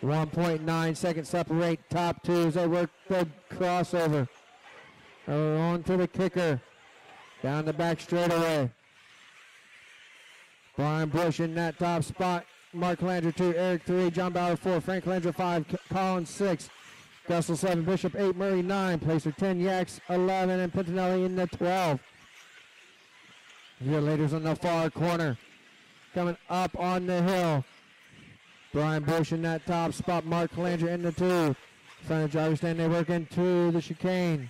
.9 seconds separate top two as they work the crossover. On to the kicker. Down the back straightaway. Brian Bush in that top spot. Mark Calandra 2, Eric 3, John Bauer 4, Frank Calandra 5, Collins 6, Gussel 7, Bishop 8, Murray 9, Placer 10, Yaks 11, and Pintinelli in the 12. Your leaders on the far corner. Coming up on the hill. Brian Bush in that top spot. Mark Calandra in the 2. Front of driver stand, they work into the chicane.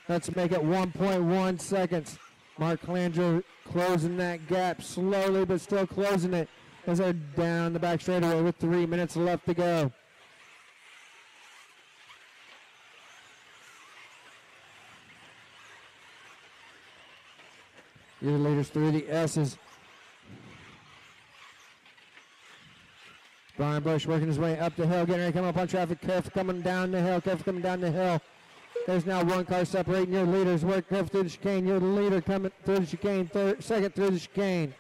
Let's make it 1.1 seconds. Mark Calandra closing that gap slowly, but still closing it as they're down the back straightaway with 3 minutes left to go. Your leaders through the S's. Brian Bush working his way up the hill, getting ready to come up on traffic. Careful coming down the hill, careful coming down the hill. There's now one car separating your leaders. Work careful through the chicane. Your leader coming through the chicane, second through the chicane.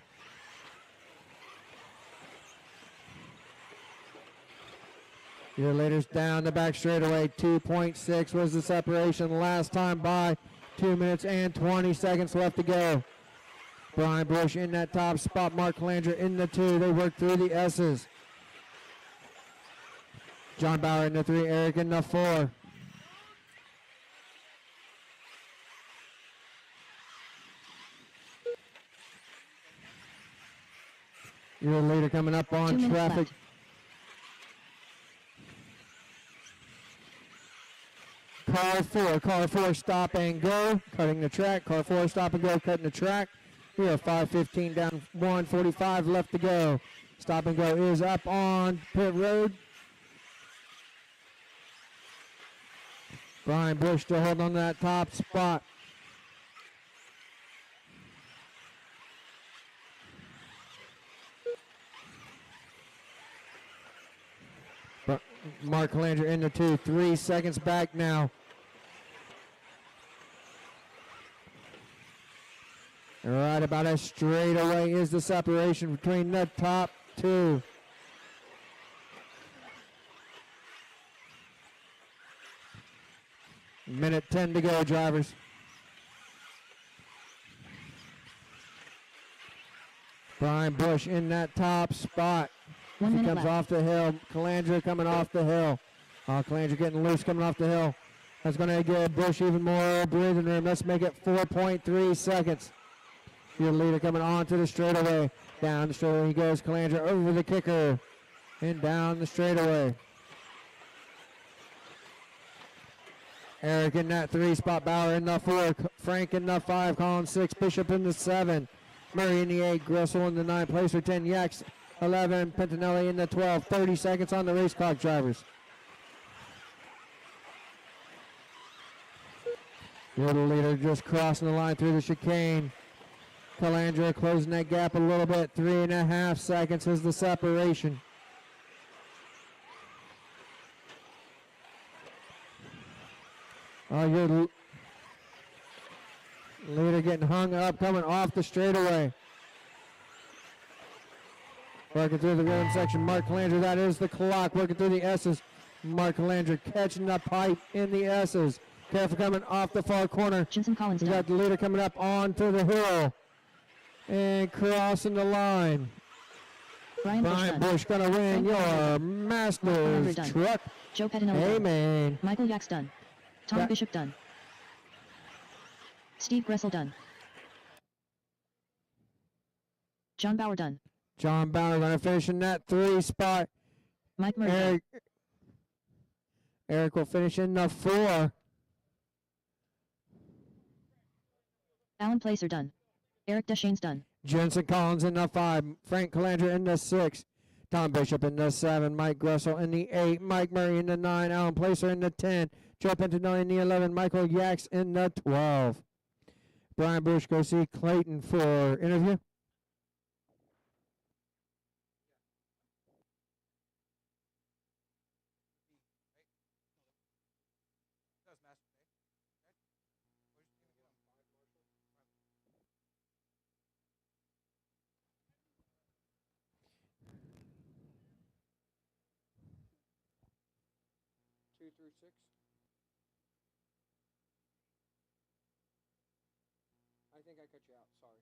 Your leaders down the back straightaway. 2.6 was the separation last time by. 2 minutes and 20 seconds left to go. Brian Bush in that top spot. Mark Calandra in the 2. They work through the S's. John Bauer in the 3. Eric in the 4. Your leader coming up 2 on minutes traffic. left. Car 4, stop and go, cutting the track. Car 4, stop and go, cutting the track. We are 5:15 down, 1:45 left to go. Stop and go is up on pit road. Brian Bush still holding on to that top spot. Mark Calandra in the 2, 3 seconds back now. Right about as straight away is the separation between the top 2. Minute 10 to go, drivers. Brian Bush in that top spot. 1 He minute comes left. off the hill. Calandra coming off the hill. Calandra getting loose coming off the hill. That's going to give Bush even more breathing room. Let's make it 4.3 seconds. Your leader coming onto the straightaway. Down the straightaway he goes. Calandra over the kicker. And down the straightaway. Eric in that 3 spot. Bauer in the 4. Frank in the 5. Collins 6. Bishop in the 7. Murray in the 8. Gressel in the 9. Placer 10. Yaks 11. Pintinelli in the 12. 30 seconds on the race clock, drivers. Your leader just crossing the line through the chicane. Calandra closing that gap a little bit. 3.5 seconds is the separation. Your leader getting hung up, coming off the straightaway. Working through the rhythm section. Mark Calandra, that is the clock. Working through the S's. Mark Calandra catching the pipe in the S's. Careful coming off the far corner. Jensen Collins We done. got the leader coming up onto the hill. And crossing the line. Brian Bush Brian done. Bush gonna win Frank your Calandra Masters done. truck. Joe Pettinelli done. A-main. Michael Yaks done. Tom Yeah. Bishop done. Steve Gressel done. John Bauer done. John Bauer gonna finish in that 3 spot. Mike Murray done. Eric will finish in the 4. Alan Placer done. Eric Deschaines done. Jensen Collins in the 5. Frank Calandra in the 6. Tom Bishop in the 7. Mike Gressel in the 8. Mike Murray in the 9. Alan Placer in the 10. Joe Pintinelli in the 11. Michael Yaks in the 12. Brian Bush, go see Clayton for interview. 2 through 6. I think I cut you out. Sorry.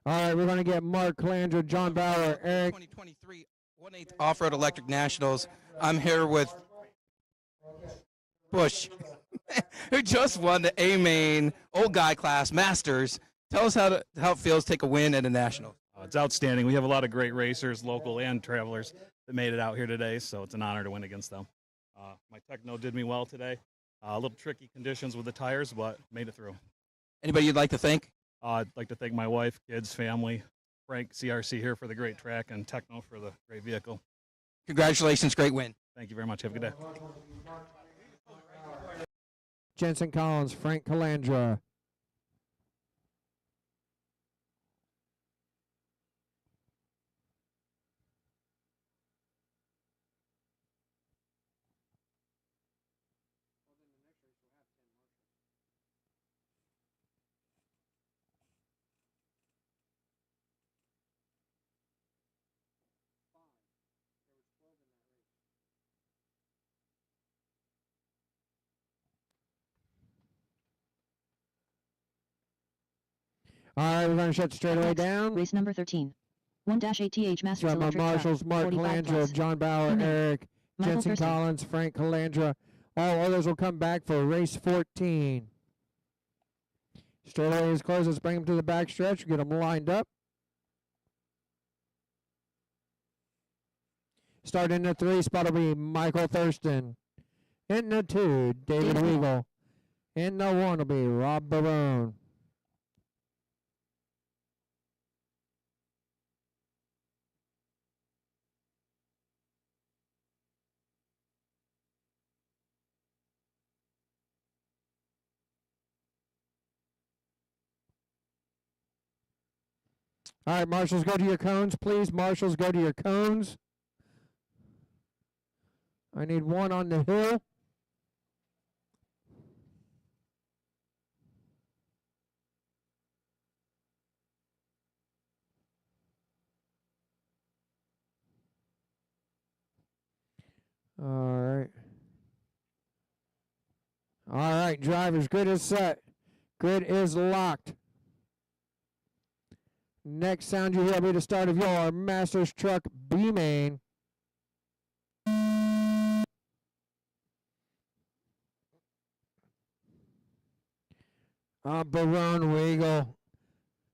All right, we're going to get Mark Calandra, John Bauer, Eric. 2023 1/8 Off-Road Electric Nationals. I'm here with Bush, who just won the A-main old guy class Masters. Tell us how it feels to take a win at a national. It's outstanding. We have a lot of great racers, local and travelers, that made it out here today, so it's an honor to win against them. My Techno did me well today. A little tricky conditions with the tires, but made it through. Anybody you'd like to thank? I'd like to thank my wife, kids, family, Frank, CRC here for the great track, and Techno for the great vehicle. Congratulations, great win. Thank you very much. Have a good day. Jensen Collins, Frank Calandra. All right, we're going to shut the straightaway down. Race number 13. 1-ATH Masters From Electric Marshall's, Track, Mark 45 Calandra, plus. John Bauer, B-main. Eric, Michael Jensen Thurston. Collins, Frank Calandra. All others will come back for race 14. Straightaway is closed. Let's bring them to the back stretch. Get them lined up. Start in the 3 spot will be Michael Thurston. In the 2, David Weagle. In the 1 will be Rob Barone. All right, marshals, go to your cones, please. Marshals, go to your cones. I need one on the hill. All right. All right, drivers, grid is set. Grid is locked. Next sound you hear will be the start of your Masters Truck B-main. Barone Weagle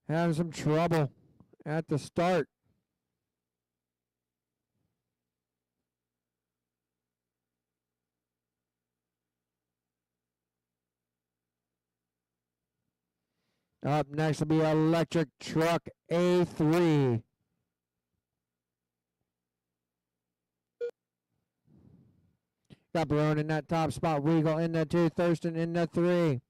having some trouble at the start. Up next will be Electric Truck A3. Got Barone in that top spot. Weagle in the 2. Thurston in the 3.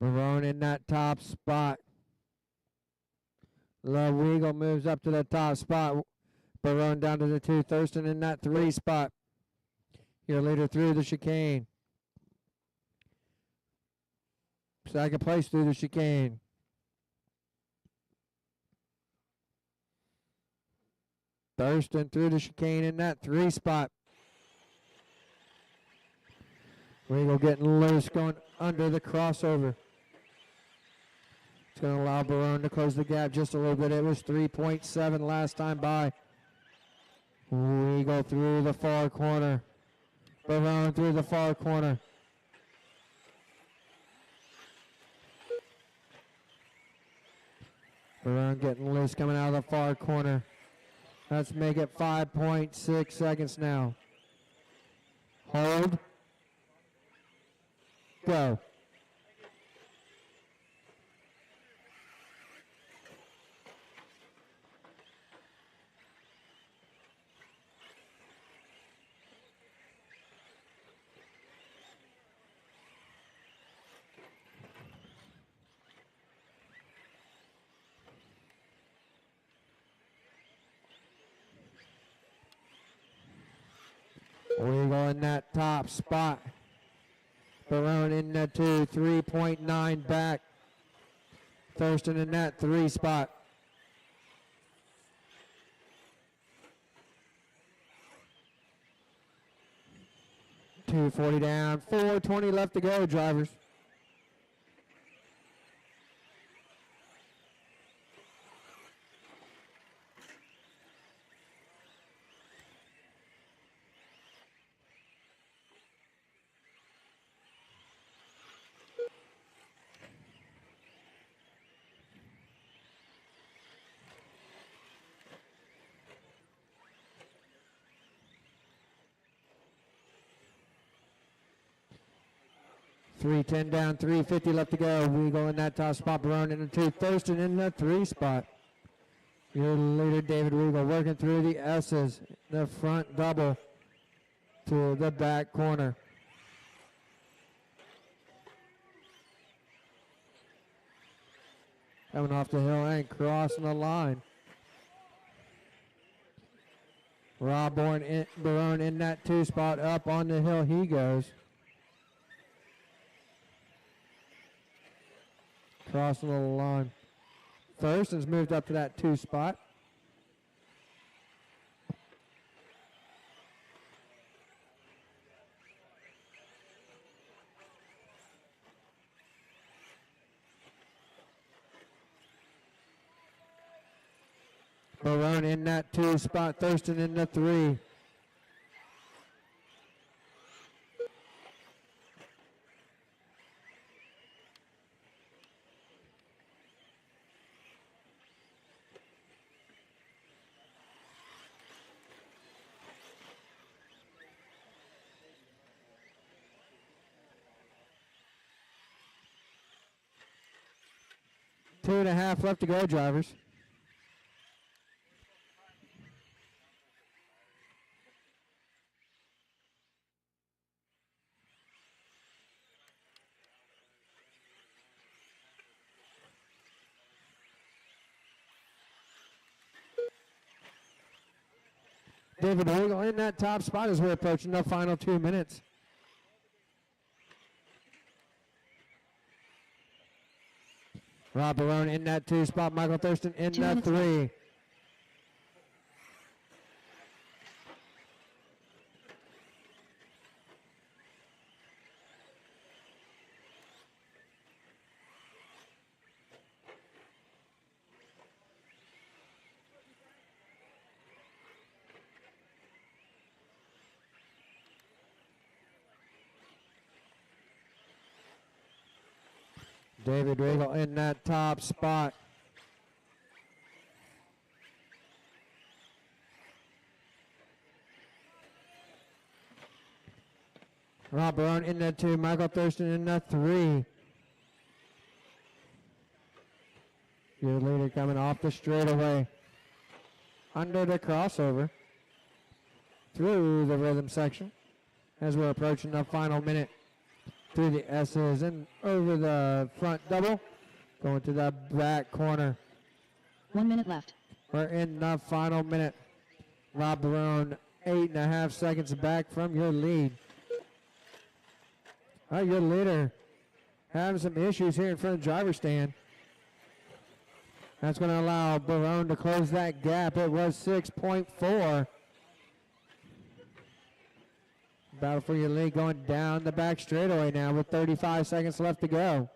Barone in that top spot. Love Weagle moves up to the top spot. Barone down to the 2. Thurston in that 3 spot. Your leader through the chicane. Second place through the chicane. Thurston through the chicane in that 3 spot. Weagle getting loose, going under the crossover. It's going to allow Barone to close the gap just a little bit. It was 3.7 last time by. Weagle through the far corner. Barone through the far corner. Barone getting loose, coming out of the far corner. Let's make it 5.6 seconds now. Hold. Go. Weagle in that top spot. Barone in the 2, 3.9 back. Thurston in that 3 spot. .240 down, 4:20 left to go, drivers. .310 down, 350 left to go. Weagle in that top spot. Barone in the 2. Thurston in the 3 spot. Your leader, David Weagle, working through the S's. The front double to the back corner. Coming off the hill and crossing the line. Rob Barone in that 2 spot. Up on the hill he goes. Crossing the line. Thurston's moved up to that 2 spot. Barone in that 2 spot. Thurston in the 3. Two and a half left to go, drivers. David Weagle in that top spot as we're approaching the final 2 minutes. Rob Barone in that 2 spot. Michael Thurston in the 3. David Weagle in that top spot. Rob Barone in the 2. Michael Thurston in the 3. Your leader coming off the straightaway. Under the crossover. Through the rhythm section. As we're approaching the final minute. Through the S's and over the front double. Going to the back corner. 1 minute left. We're in the final minute. Rob Barone, 8.5 seconds back from your lead. Your leader having some issues here in front of the driver's stand. That's going to allow Barone to close that gap. It was 6.4. Battle for your lead going down the back straightaway now with 35 seconds left to go.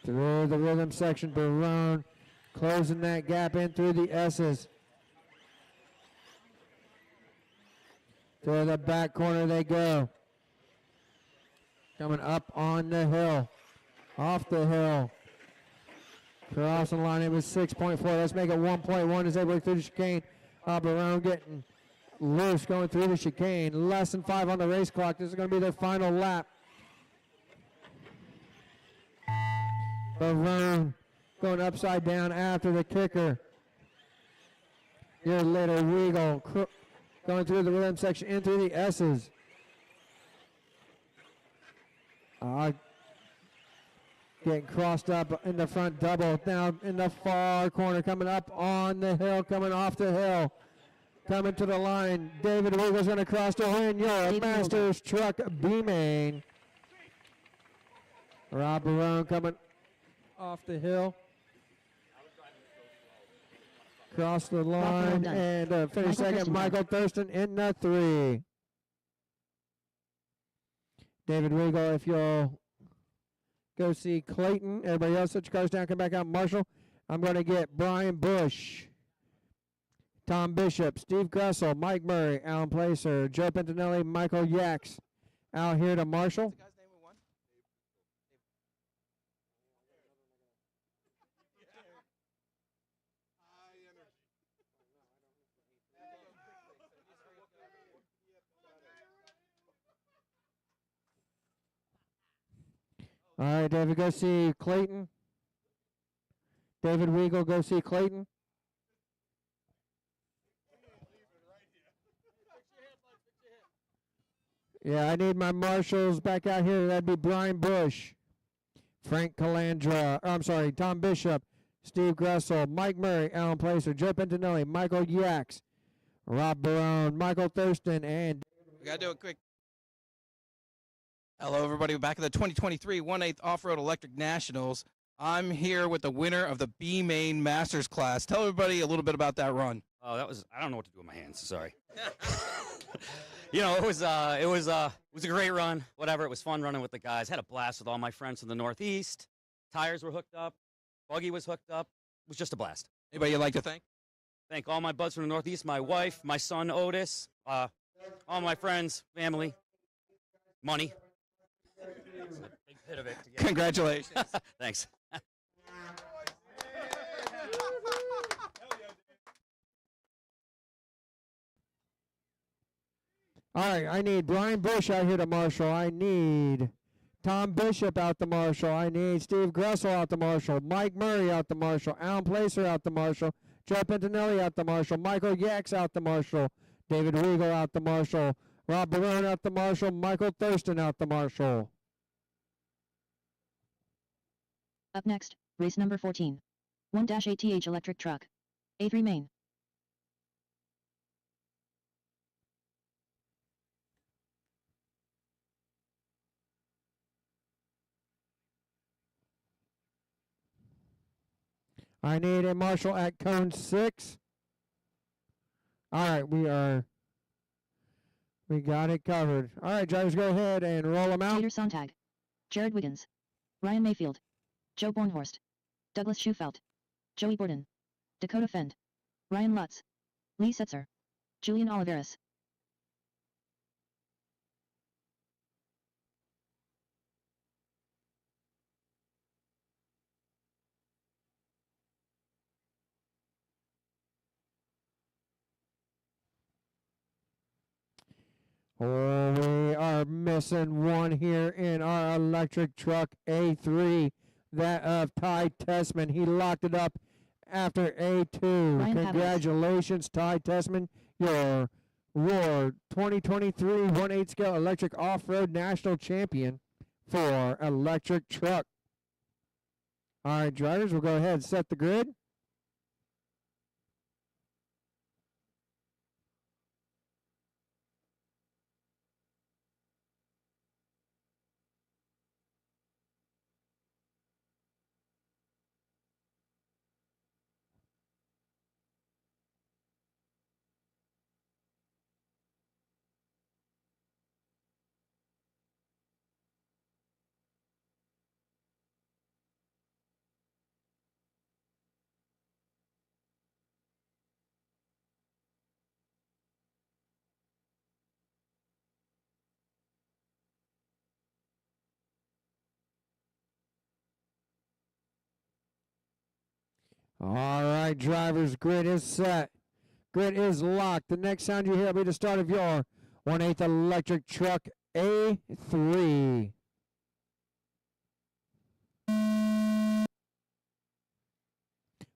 Through the rhythm section, Barone closing that gap in through the S's. To the back corner they go. Coming up on the hill. Off the hill. Crossing the line, it was 6.4. Let's make it 1.1 as they work through the chicane. Barone getting loose going through the chicane. Less than 5 on the race clock. This is going to be their final lap. Barone going upside down after the kicker. Your leader, Weagle, going through the rhythm section in through the S's. Getting crossed up in the front double. Now in the far corner, coming up on the hill, coming off the hill. Coming to the line, David Wiggles going to cross to win your David Masters Truck B-main. Rob Barone coming off the hill. Cross the line done. and finish Michael second, Thurston Michael Thurston in the 3. David Wiggle, if you'll go see Clayton. Everybody else, set your cars down, come back out. Marshall, I'm going to get Brian Bush, Tom Bishop, Steve Gressel, Mike Murray, Alan Placer, Joe Pentinelli, Michael Yaks out here to Marshall. All right, David, go see Clayton. David Weagle, go see Clayton. Yeah, I need my marshals back out here. That'd be Brian Bush, Frank Calandra, I'm sorry, Tom Bishop, Steve Gressel, Mike Murray, Alan Placer, Joe Pentinelli, Michael Yaks, Rob Barone, Michael Thurston, and... We got to do a quick... Hello, everybody. We're back at the 2023 1/8 Off-Road Electric Nationals. I'm here with the winner of the B-main Masters class. Tell everybody a little bit about that run. Oh, that was, I don't know what to do with my hands. Sorry. You know, it was a great run. Whatever. It was fun running with the guys. Had a blast with all my friends from the Northeast. Tires were hooked up. Buggy was hooked up. It was just a blast. Anybody you'd like to thank? Thank all my buds from the Northeast, my wife, my son Otis, all my friends, family, money. It's a big pit of it. Congratulations. Thanks. All right, I need Brian Bush out here to Marshall. I need Tom Bishop out to Marshall. I need Steve Gressel out to Marshall. Mike Murray out to Marshall. Alan Placer out to Marshall. Joe Pentinelli out to Marshall. Michael Yaks out to Marshall. David Weagle out to Marshall. Rob Barone out to Marshall. Michael Thurston out to Marshall. Up next, race number 14. 1-8th electric truck. A3 main. I need a marshal at cone 6. All right, we got it covered. All right, drivers, go ahead and roll them out. Peter Sontag. Jared Wiggins. Ryan Mayfield. Joe Bornhorst. Douglas Schufelt. Joey Borden. Dakota Fend. Ryan Lutz. Lee Setzer. Julian Oliveras. Oh, we are missing one here in our electric truck A3. That of Ty Tessman. He locked it up after A2. Ryan Congratulations, Ty Tessman. Your Roar 2023 1/8 scale electric off-road national champion for electric truck. All right, drivers, we'll go ahead and set the grid. All right, drivers, grid is set. Grid is locked. The next sound you hear will be the start of your 1/8 electric truck A3.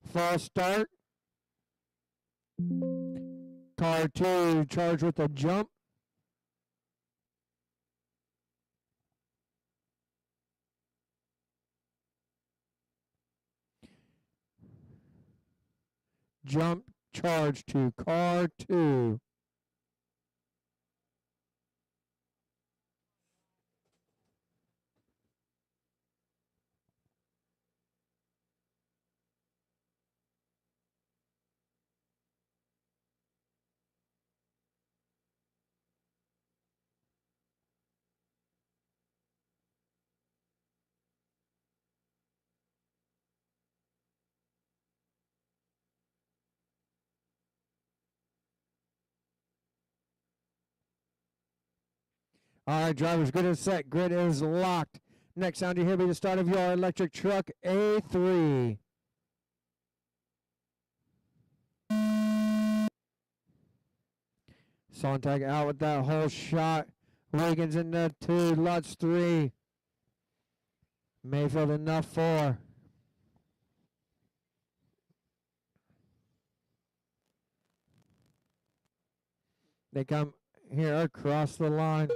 False start. Car 2 charged with a jump. Jump charge to car 2. All right, drivers, grid is set. Grid is locked. Next sound you hear will be the start of your electric truck A3. Sontag out with that whole shot. Wiggins in the 2, Lutz 3. Mayfield enough 4. They come here across the line.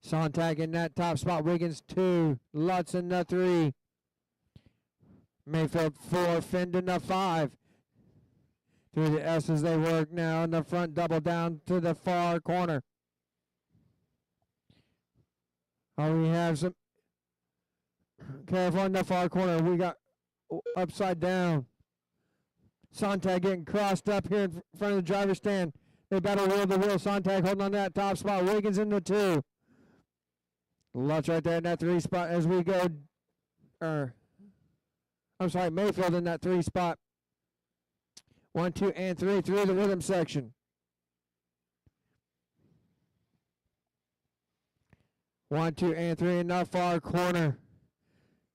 Sontag in that top spot. Wiggins 2. Lutz in the 3. Mayfield 4. Finn in the 5. Through the S's they work now in the front. Double down to the far corner. Oh, we have some. Careful in the far corner. We got upside down. Sontag getting crossed up here in front of the driver's stand. They battle wheel to wheel. Sontag holding on that top spot. Wiggins in the 2. Lutz right there in that 3 spot as we go. I'm sorry, Mayfield in that 3 spot. 1, 2, and 3 through the rhythm section. 1, 2, and 3 in that far corner.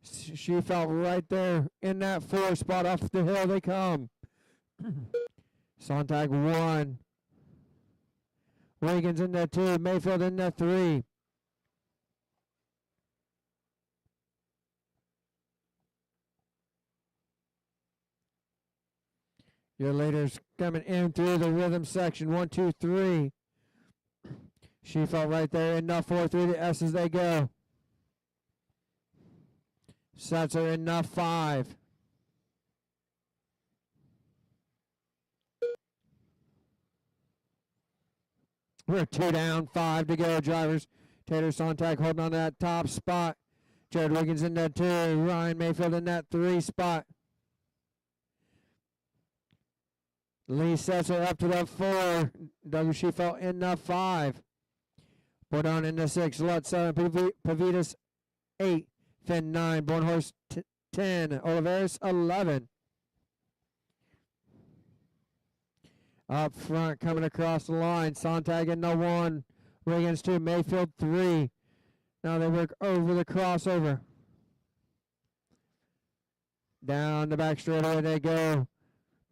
She fell right there in that 4 spot. Off the hill they come. Sontag 1. Wiggins in the 2. Mayfield in the 3. Your leader's coming in through the rhythm section. 1, 2, 3. She fell right there in the 4 through the S's they go. Setzer in the 5. We're 2 down, 5 to go, drivers. Tater Sontag holding on to that top spot. Jared Wiggins in that 2. Ryan Mayfield in that 3 spot. Lee Setzer up to the 4. Doug Shefelt in the 5. Bordon in the 6. Lutz 7. Pavitas 8. Finn 9. Bornhorst 10. Oliveris 11. Up front, coming across the line. Sontag in the 1. Wiggins 2. Mayfield 3. Now they work over the crossover. Down the back straightaway they go.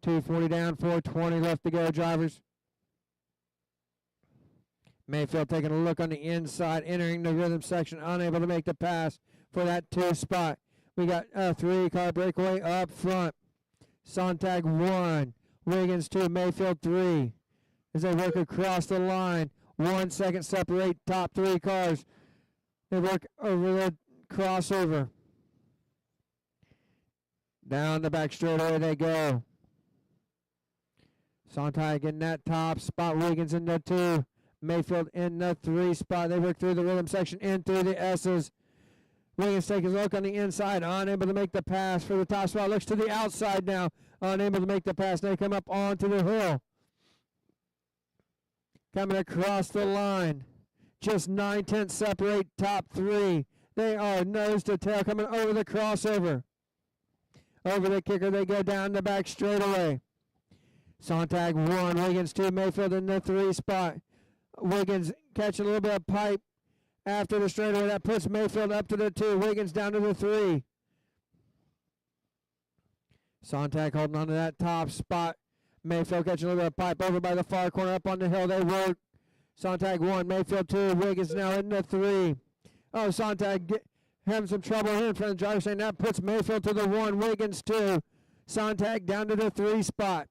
240 down, 420 left to go, drivers. Mayfield taking a look on the inside, entering the rhythm section, unable to make the pass for that 2 spot. We got a 3-car breakaway up front. Sontag 1, Wiggins 2, Mayfield 3. As they work across the line, 1 second separate top 3 cars. They work over the crossover. Down the back straightaway they go. Sontag in that top spot. Wiggins in the 2. Mayfield in the 3 spot. They work through the rhythm section, in through the S's. Wiggins takes a look on the inside, unable to make the pass for the top spot. Looks to the outside now, unable to make the pass. They come up onto the hill. Coming across the line. Just 9/10 separate top 3. They are nose to tail coming over the crossover. Over the kicker, they go down the back straightaway. Sontag 1, Wiggins 2, Mayfield in the 3 spot. Wiggins catching a little bit of pipe after the straightaway. That puts Mayfield up to the 2. Wiggins down to the 3. Sontag holding on to that top spot. Mayfield catching a little bit of pipe over by the far corner. Up on the hill they work. Sontag 1, Mayfield 2. Wiggins now in the 3. Oh, Sontag having some trouble here in front of the driver, saying that puts Mayfield to the 1. Wiggins 2. Sontag down to the 3 spot.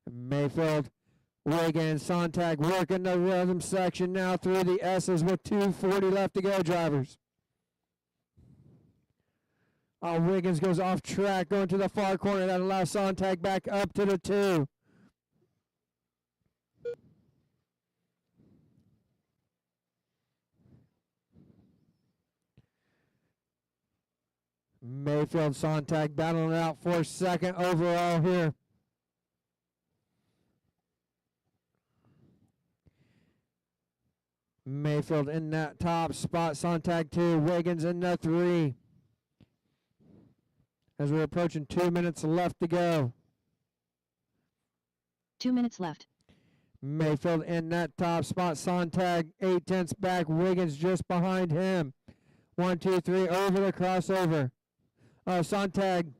Mayfield, Wiggins, Sontag working the rhythm section now through the S's with 2:40 left to go, drivers. Wiggins goes off track, going to the far corner. That allows Sontag back up to the 2. Mayfield, Sontag battling it out for second overall here. Mayfield in that top spot. Sontag 2. Wiggins in the 3. As we're approaching 2 minutes left to go. 2 minutes left. Mayfield in that top spot. Sontag 8/10 back. Wiggins just behind him. 1, 2, 3 over the crossover. Sontag.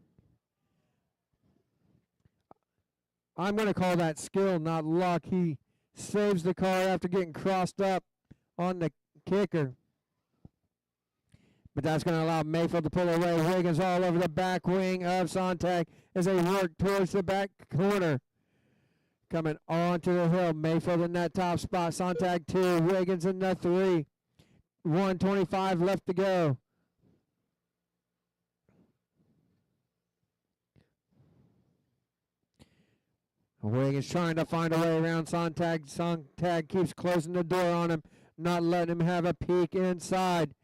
I'm going to call that skill, not luck. He saves the car after getting crossed up on the kicker. But that's going to allow Mayfield to pull away. Wiggins all over the back wing of Sontag as they work towards the back corner. Coming onto the hill. Mayfield in that top spot. Sontag 2. Wiggins in the 3. 1:25 left to go. Wiggins trying to find a way around Sontag. Sontag keeps closing the door on him, not letting him have a peek inside.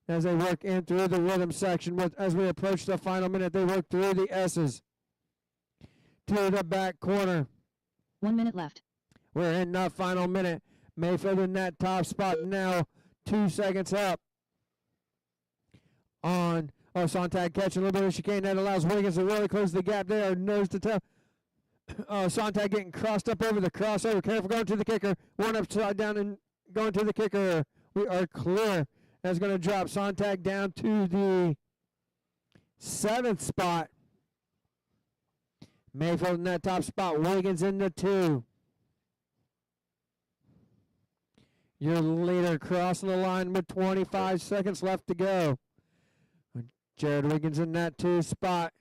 As they work in through the rhythm section, as we approach the final minute, they work through the S's to the back corner. 1 minute left. We're in the final minute. Mayfield in that top spot now, 2 seconds up. Sontag catching a little bit of chicane. That allows Wiggins to really close the gap there, nose to tail. Sontag getting crossed up over the crossover. Careful going to the kicker. One upside down and going to the kicker. We are clear. That's going to drop Sontag down to the 7th spot. Mayfield in that top spot. Wiggins in the 2. Your leader crossing the line with 25 seconds left to go. Jared Wiggins in that 2 spot.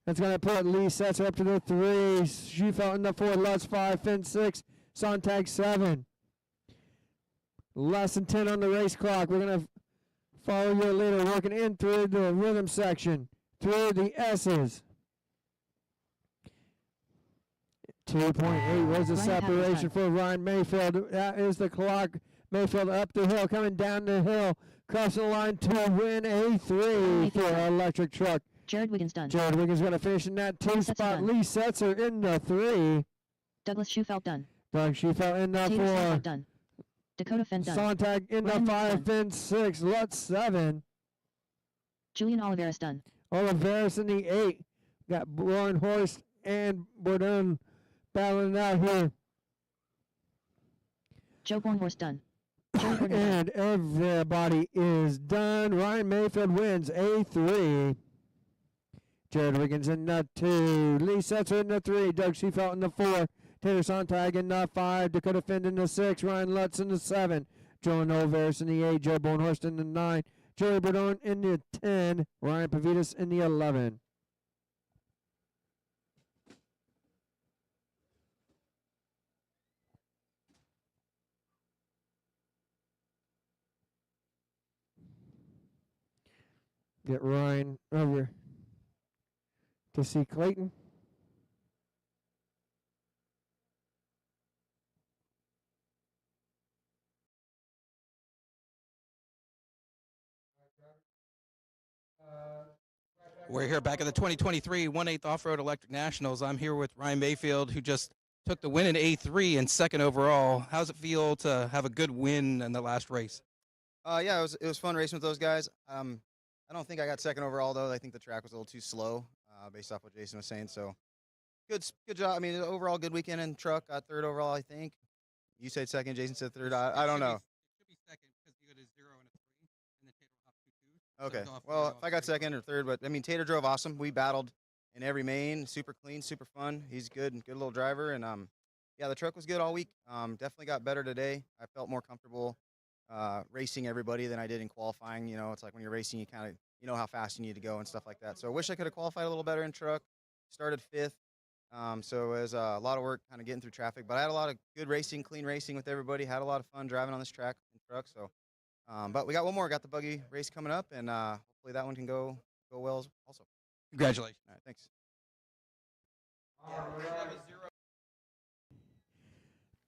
That's going to put Lee Setzer up to the 3. Schufelt in the 4. Lutz 5. Finn 6. Sontag 7. Less than 10 on the race clock. We're going to follow your leader working in through the rhythm section. Through the S's. 2.8 was the separation for Ryan Mayfield. That is the clock. Mayfield up the hill, coming down the hill. Crossing the line to win a 3 for our electric truck. Jared Wiggins done. Jared Wiggins going to finish in that 2 spot. Lee Setzer in the 3. Douglas Schufelt done. Doug Schufelt in the Taylor 4. Sontag done. Dakota Fenn done. Sontag in the 5. Finn 6. Lutz 7. Julian Oliveras done. Oliveras in the 8. Got Bornhorst and Bourdon battling out here. Joe Bornhorst done. Joey Gordon done. And everybody is done. Ryan Mayfield wins a 3. Jared Wiggins in the 2. Lee Setzer in the 3. Doug Schufelt in the 4. Taylor Sontag in the 5. Dakota Finn in the 6. Ryan Lutz in the 7. Joe Oliveras in the 8. Joe Bornhorst in the 9. Joey Bourdon in the 10. Ryan Pavitas in the 11. Get Ryan over to see Clayton. We're here back at the 2023 1/8 Offroad Electric Nationals. I'm here with Ryan Mayfield, who just took the win in A3 and second overall. How's it feel to have a good win in the last race? Yeah, it was fun racing with those guys. I don't think I got second overall though. I think the track was a little too slow, based off what Jason was saying. So good job. I mean, overall good weekend in truck. Got third overall, I think. You said second. Jason said third. I don't know. It should be second because you got a 0 and a 3, and then Tater will have 2 2s. Okay. Well, if I got second or third, but I mean, Tater drove awesome. We battled in every main. Super clean, super fun. He's good little driver, and yeah, the truck was good all week. Definitely got better today. I felt more comfortable racing everybody than I did in qualifying. You know, it's like when you're racing, you kind of, you know how fast you need to go and stuff like that. So I wish I could have qualified a little better in truck. Started 5th. So it was a lot of work kind of getting through traffic, but I had a lot of good racing, clean racing with everybody. Had a lot of fun driving on this track and truck. So, but we got one more. Got the buggy race coming up, and hopefully that one can go well also. Congratulations. All right, thanks.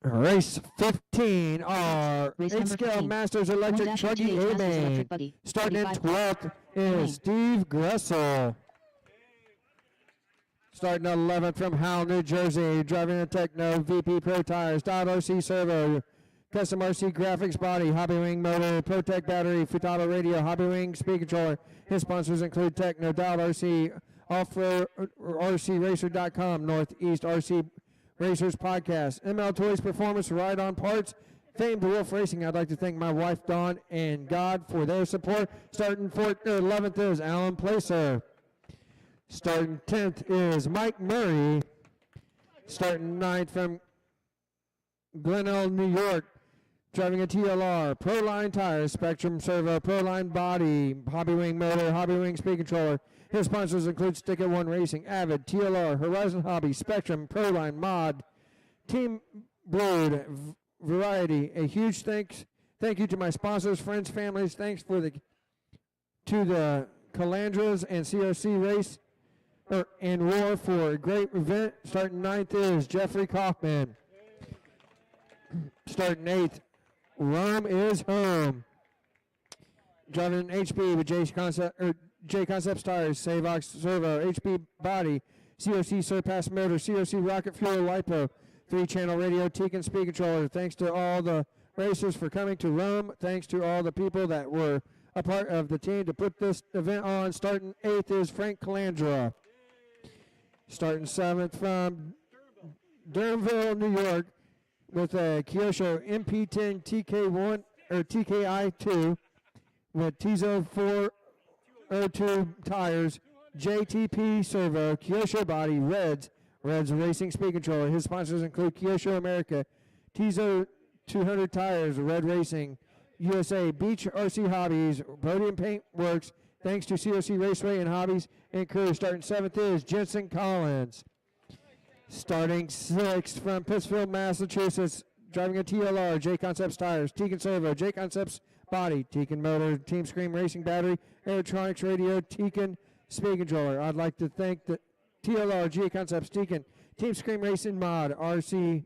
Race 15, our Race number 8-scale 15. Masters Electric 1-58 Buggy Masters A-main. Electric Buggy. Starting in 45 12th is Steve Gressel. Starting 11th from Howell, New Jersey, driving a Techno VP Pro Tires, .RC Servo, Custom RC Graphics Body, Hobby Wing Motor, ProTech Battery, Futaba Radio, Hobby Wing Speed Controller. His sponsors include Techno, RC, Offroad, RCRacer.com, Northeast RC Racers Podcast, ML Toys Performance, Ride On Parts, Famed Wolf Racing. I'd like to thank my wife, Dawn, and God for their support. Starting 11th is Alan Placer. Starting 10th is Mike Murray. Starting 9th from Glenelg, New York. Driving a TLR, Proline Tires, Spectrum Servo, Proline Body, Hobby Wing Motor, Hobby Wing Speed Controller. His sponsors include Stick It One Racing, Avid, TLR, Horizon Hobby, Spectrum, Proline, Mod, Team Brood, Variety. A huge thank you to my sponsors, friends, families. Thanks to the Calandras and CRC Race and War for a great event. Starting 9th is Jeffrey Kaufman. Starting 8th, Rome is home. Driving an HB with J Concepts Tires, Savox Servo, HB Body, COC Surpass Motor, COC Rocket Fuel Lipo, 3-channel radio, Tekin Speed Controller. Thanks to all the racers for coming to Rome. Thanks to all the people that were a part of the team to put this event on. Starting 8th is Frank Calandra. Starting 7th from Durhamville, New York, with a Kyosho MP10 TK1 or TKI2 with Tizo 402 tires, JTP Servo, Kyosho Body, Reds Racing Speed Controller. His sponsors include Kyosho America, Tizo 200 tires, Red Racing, USA, Beach RC Hobbies, Podium Paint Works. Thanks to COC Raceway and Hobbies and Crew. Starting 7th is Jensen Collins. Starting 6th from Pittsfield, Massachusetts, driving a TLR, J Concepts Tires, Tekin Servo, J Concepts Body, Tekin Motor, Team Scream Racing Battery, Electronics Radio, Tekin Speed Controller. I'd like to thank the TLR, J Concepts, Tekin, Team Scream Racing Mod, RC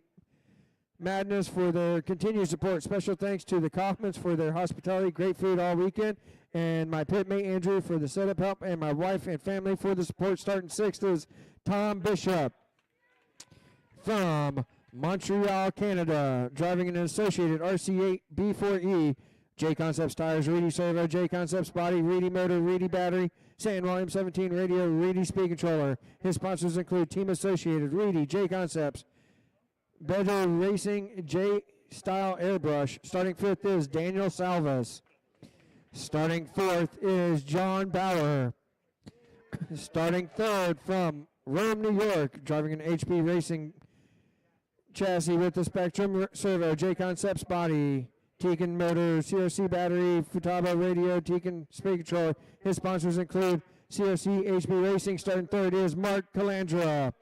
Madness for their continued support. Special thanks to the Kaufmans for their hospitality, great food all weekend, and my pitmate Andrew for the setup help, and my wife and family for the support. Starting 6th is Tom Bishop. From Montreal, Canada, driving an associated RC8 B4E, J Concepts Tires, Reedy Servo, J Concepts Body, Reedy Motor, Reedy Battery, San Volume 17 Radio, Reedy Speed Controller. His sponsors include Team Associated, Reedy, J Concepts, Better Racing, J Style Airbrush. Starting 5th is Daniel Salvas. Starting 4th is John Bauer. Starting 3rd from Rome, New York, driving an HB Racing chassis with the Spectrum Servo, J Concepts Body, Tekin Motor, COC Battery, Futaba Radio, Tekin Speed Controller. His sponsors include COC HB Racing. Starting 3rd is Mark Calandra.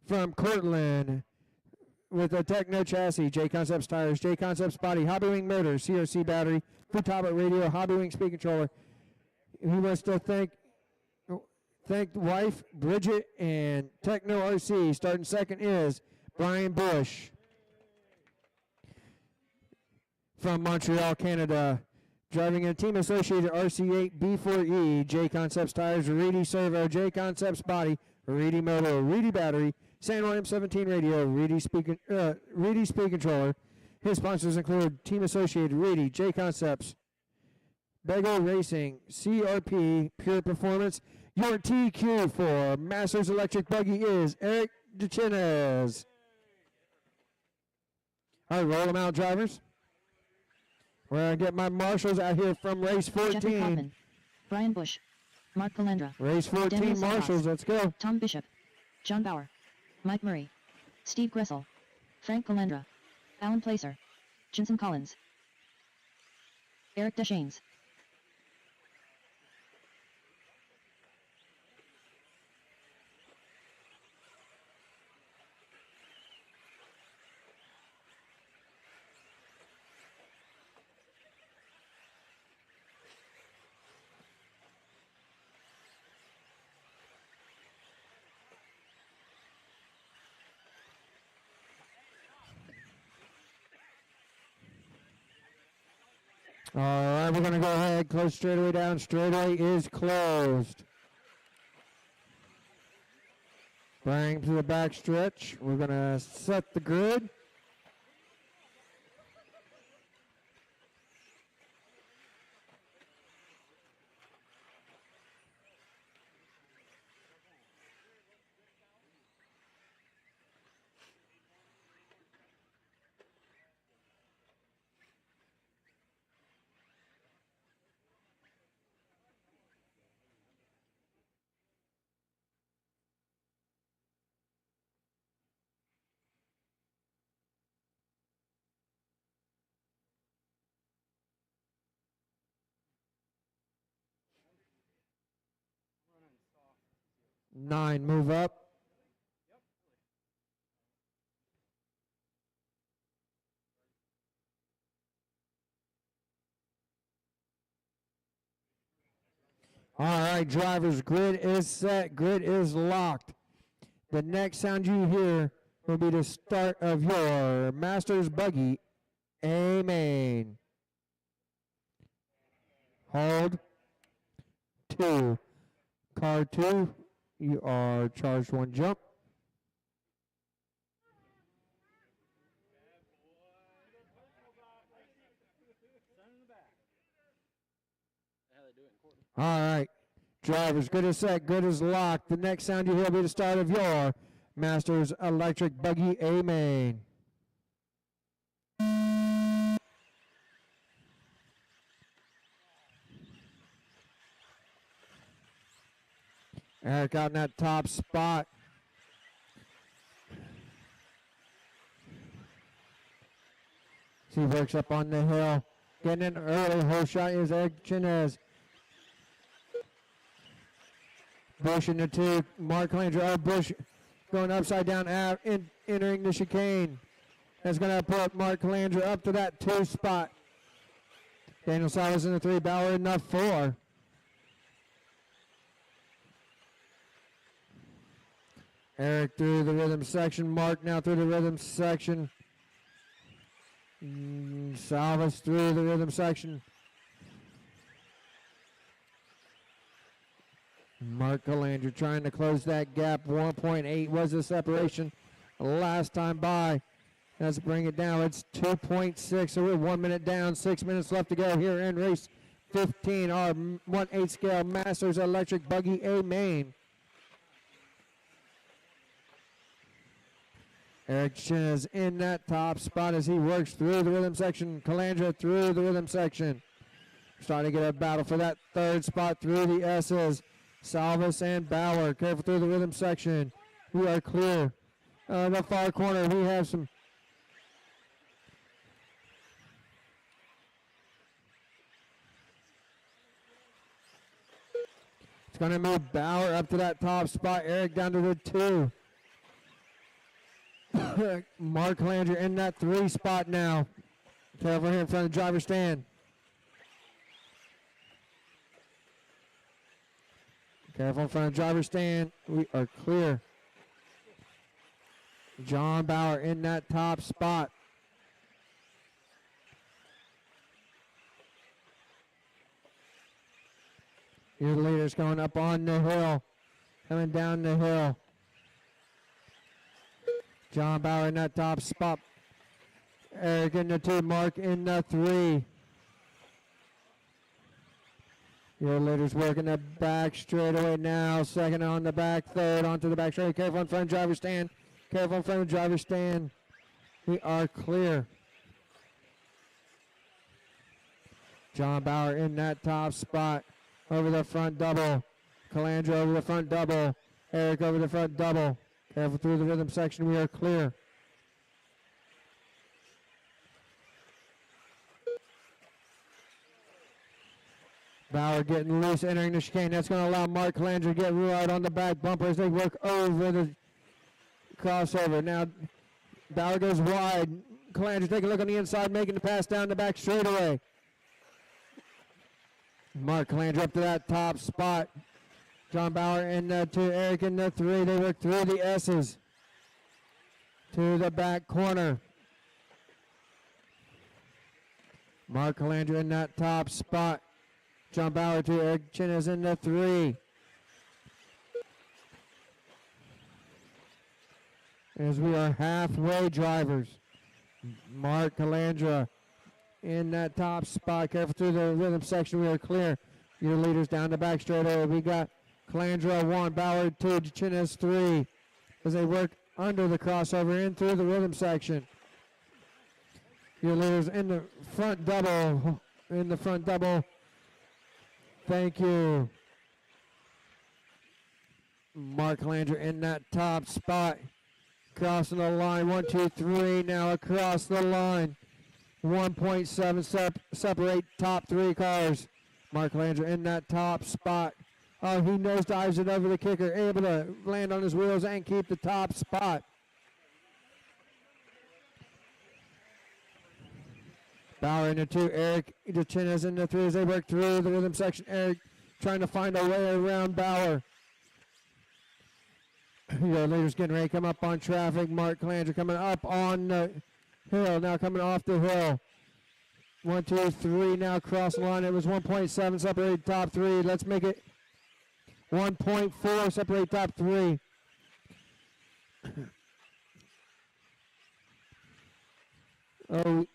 From Cortland, with a Techno chassis, J Concepts Tires, J Concepts Body, Hobby Wing Motor, COC Battery, Futaba Radio, Hobby Wing Speed Controller. He wants to thank wife Bridget and Techno RC. Starting 2nd is Brian Bush. From Montreal, Canada, driving a Team Associated RC8 B4E, J Concepts Tires, Reedy Servo, J Concepts Body, Reedy Motor, Reedy Battery, San William 17 Radio, Reedy Speed Controller. His sponsors include Team Associated, Reedy, J Concepts, Bagel Racing, CRP, Pure Performance. Your TQ for Masters Electric Buggy is Eric DeChinez. All right, roll them out, drivers. We're going to get my marshals out here from race 14. Jeffrey Kaufman, Brian Bush, Mark Calandra, Race 14 Daniel marshals, Salvas, let's go. Tom Bishop, John Bauer, Mike Murray, Steve Gressel, Frank Calandra, Alan Placer, Jensen Collins, Eric Deschaines. All right, we're going to go ahead, close straightaway down. Straightaway is closed. Bring to the back stretch. We're going to set the grid. Nine, move up. All right, drivers, grid is set, grid is locked. The next sound you hear will be the start of your Masters Buggy A-main. Hold. 2. Car 2, you are charged 1 jump. All right, drivers, good is set, good is locked. The next sound you hear will be the start of your Masters Electric Buggy A-main. Eric out in that top spot. He works up on the hill. Getting in early. Whole shot is Eric Chinez. Bush in the 2. Mark Landry. Oh, Bush going upside down, out, entering the chicane. That's going to put Mark Landry up to that 2 spot. Daniel Salas in the 3. Bauer in the 4. Eric through the rhythm section. Mark now through the rhythm section. Salvas through the rhythm section. Mark Calandra trying to close that gap. 1.8 was the separation last time by. Let's bring it down. It's 2.6. So we're 1 minute down. 6 minutes left to go here in race 15. Our 1/8 scale Masters Electric Buggy A-main. Eric Chin is in that top spot as he works through the rhythm section. Calandra through the rhythm section. Starting to get a battle for that 3rd spot through the S's. Salvas and Bauer. Careful through the rhythm section. We are clear. The far corner, we have some. It's going to move Bauer up to that top spot. Eric down to the 2. Mark Landry in that 3 spot now. Careful here in front of the driver's stand. Careful in front of the driver's stand. We are clear. John Bauer in that top spot. Your leader's going up on the hill. Coming down the hill. John Bauer in that top spot. Eric in the 2, Mark in the 3. Your leader's working the back straightaway now. Second on the back, 3rd onto the back straightaway. Careful in front of the driver's stand. Careful in front of the driver's stand. We are clear. John Bauer in that top spot. Over the front double. Calandra over the front double. Eric over the front double. Careful through the rhythm section. We are clear. Bauer getting loose, entering the chicane. That's going to allow Mark Calandra to get right on the back bumper as they work over the crossover. Now, Bauer goes wide. Calandra take a look on the inside, making the pass down the back straightaway. Mark Calandra up to that top spot. John Bauer in the 2, Eric in the 3. They work through the S's to the back corner. Mark Calandra in that top spot. John Bauer to Eric Chinez in the 3. As we are halfway drivers. Mark Calandra in that top spot. Careful through the rhythm section. We are clear. Your leaders down the back straightaway. We got Calandra 1, Bauer 2, Chinez 3. As they work under the crossover in through the rhythm section. Your leaders in the front double. In the front double. Thank you. Mark Calandra in that top spot. Crossing the line. 1, 2, 3. Now across the line. 1.7 separate top 3 cars. Mark Calandra in that top spot. Oh, he nosedives it over the kicker. Able to land on his wheels and keep the top spot. Bauer in the 2. Eric Chinez in the 3 as they work through the rhythm section. Eric trying to find a way around Bauer. Your leaders getting ready to come up on traffic. Mark Calandra coming up on the hill. Now coming off the hill. 1, 2, 3. Now cross the line. It was 1.7 separate top 3. Let's make it 1.4 separate top 3. Oh.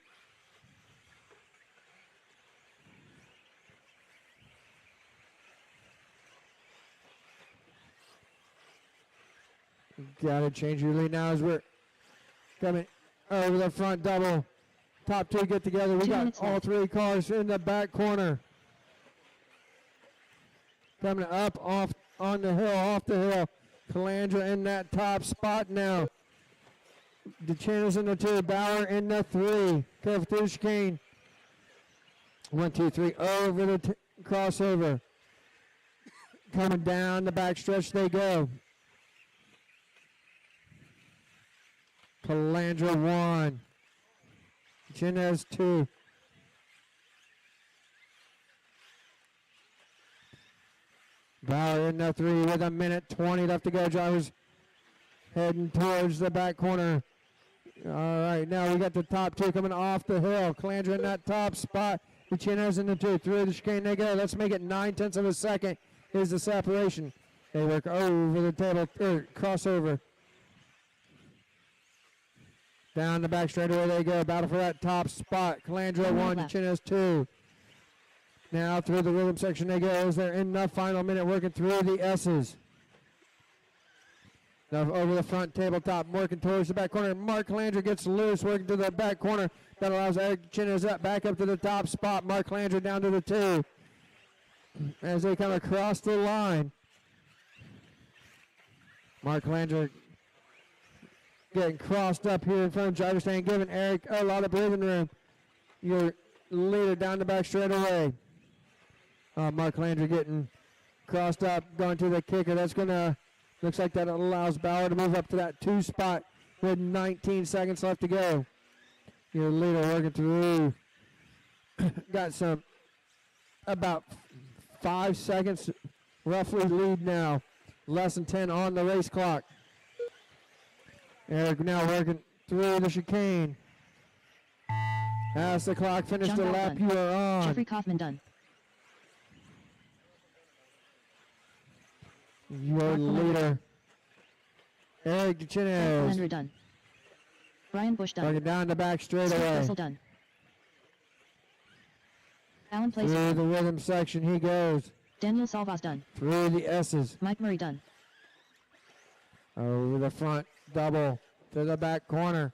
Got to change your lead now as we're coming over the front double. Top 2 get together. We got all 3 cars in the back corner. Coming up off on the hill, off the hill. Calandra in that top spot now. DeChantis in the 2, Bauer in the 3. Careful through the chicane. 1, 2, 3, over the crossover. Coming down the back stretch they go. Calandra 1. Chinez 2. Bauer in the 3 with 1:20 left to go. Drivers heading towards the back corner. All right, now we got the top 2 coming off the hill. Calandra in that top spot. Chinez in the 2. Through the chicane they go. Let's make it 9/10 of a second is the separation. They work over the table, crossover. Down the back straightaway they go. Battle for that top spot. Calandra 1, Chinez 2. Now through the rhythm section they go as they're in the final minute working through the S's. Now over the front tabletop, working towards the back corner. Mark Calandra gets loose, working to the back corner. That allows Eric Chinez up, back up to the top spot. Mark Calandra down to the 2. As they come across the line. Mark Calandra getting crossed up here in front of driver's stand, giving Eric a lot of breathing room. Your leader down the back straightaway. Mark Calandra getting crossed up, going to the kicker. That's going to, looks like that allows Bauer to move up to that 2 spot with 19 seconds left to go. Your leader working through. Got some, about 5 seconds roughly lead now. Less than 10 on the race clock. Eric now working through the chicane. As the clock finished the lap done. you are on. Jeffrey Kaufman done. Your leader, Eric Chinez. Calandra done. Brian Bush done. Working down the back Steve straightaway. Russell done. Alan Place Through the done. rhythm section he goes. Daniel Salvas done. Through the S's. Mike Murray done. Over the front double to the back corner.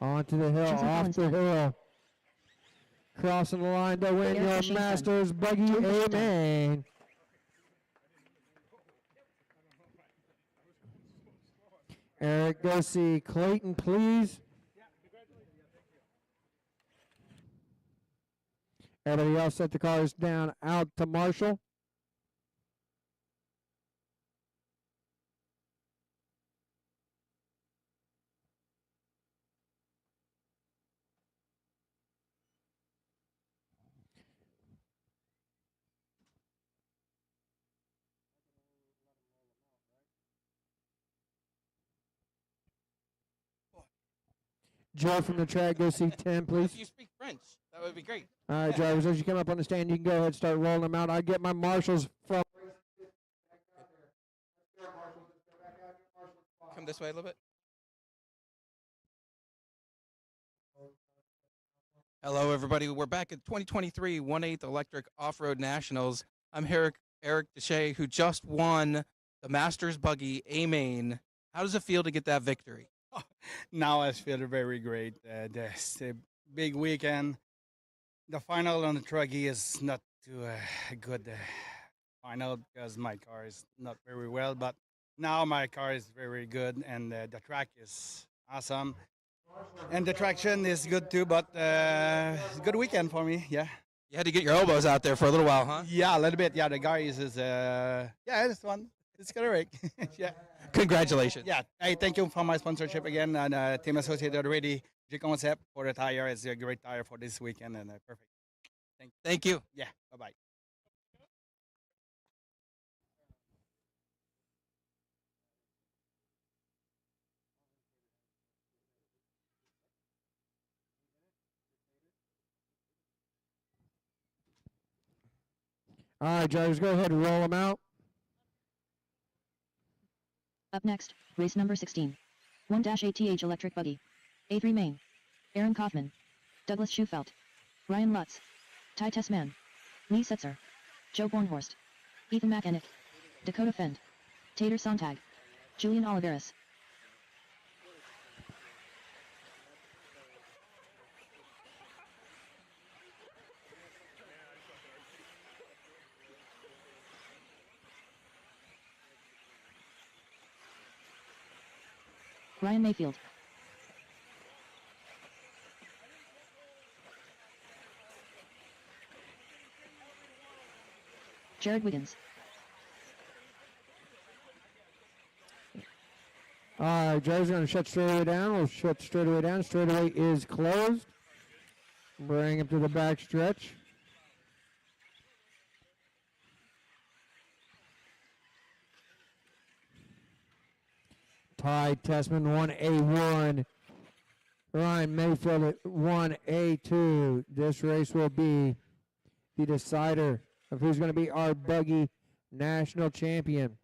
Onto the hill, Jason off Collins the done. hill. Crossing the line to win Eric your O'Shea done. Masters Buggy John Bush done. A-main. Eric, go see Clayton, please. Everybody else set the cars down out to Marshall. Joe from the track, go see Tim, please. If you speak French, that would be great. All right, drivers, as you come up on the stand, you can go ahead and start rolling them out. I get my marshals from. Come this way a little bit. Hello, everybody. We're back at 2023 1/8 Electric Off-Road Nationals. I'm here, Eric Deshay, who just won the Masters Buggy A-main. How does it feel to get that victory? Now I feel very great. It's a big weekend. The final on the Truggy is not too good final because my car is not very well, but now my car is very good and the track is awesome. And the traction is good too, but it's a good weekend for me, yeah. You had to get your elbows out there for a little while, huh? Yeah, a little bit. Yeah, the guy is yeah, it's fun. It's gonna work. Yeah. Congratulations. Yeah, I thank you for my sponsorship again, and Team Associated already. G-Concept for the tire. It's a great tire for this weekend, and perfect. Thank you. Yeah, bye-bye. All right, drivers, go ahead and roll them out. Up next, race number 16. 1-ATH Electric Buggy. A3 Main. Aaron Kaufman. Douglas Schufelt. Ryan Lutz. Ty Tessman. Lee Setzer. Joe Bornhorst. Ethan McEnick. Dakota Fend. Tater Sontag. Julian Oliveras. Ryan Mayfield. Jared Wiggins. All right, drivers are going to shut straightaway down. We'll shut straightaway down. Straightaway is closed. Bring him to the back stretch. Ty Tessman 1A1. Ryan Mayfield at 1A2. This race will be the decider of who's going to be our Buggy National Champion.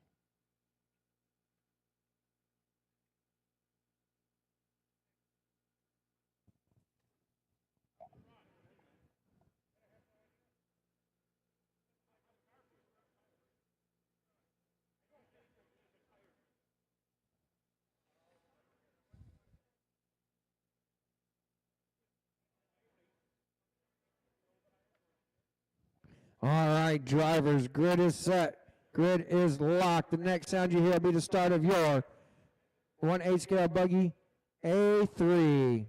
All right, drivers, grid is set. Grid is locked. The next sound you hear will be the start of your 1/8 scale Buggy A3.